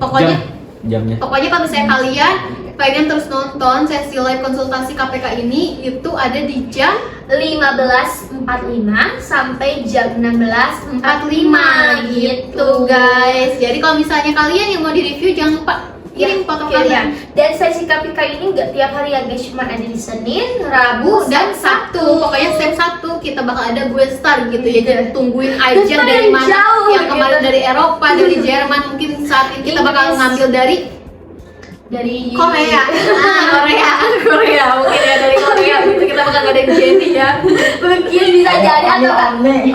pokoknya jamnya. Pokoknya kalau misalnya kalian pengen terus nonton sesi live konsultasi KPK ini, itu ada di jam 15.45 sampai jam 16.45 gitu guys. Jadi kalau misalnya kalian yang mau di-review jangan lupa kirim foto kalian. Dan sesi KPK ini nggak tiap hari ya guys, cuma ada di Senin, Rabu dan Sabtu. Pokoknya setiap Sabtu kita bakal ada guest star gitu ya. Jadi tungguin aja Guest star dari yang mana. jauh Yang kemarin gitu. dari Eropa, dari Jerman, mungkin saat ini kita bakal Inggris. ngambil dari Korea. Korea mungkin ya, dari Korea gitu. Kita bakal ngadain Jenny ya. Mungkin bisa jadi atau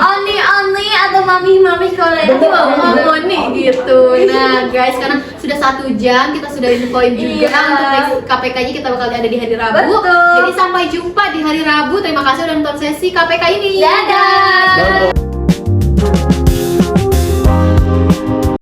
Oni atau mami Korea. Betul, nih gitu. Nah guys, karena sudah 1 jam kita sudah infoin juga Iya. untuk next KPK-nya kita bakal ada di hari Rabu. Betul. Jadi sampai jumpa di hari Rabu. Terima kasih udah nonton sesi KPK ini. Dadah. Dadah.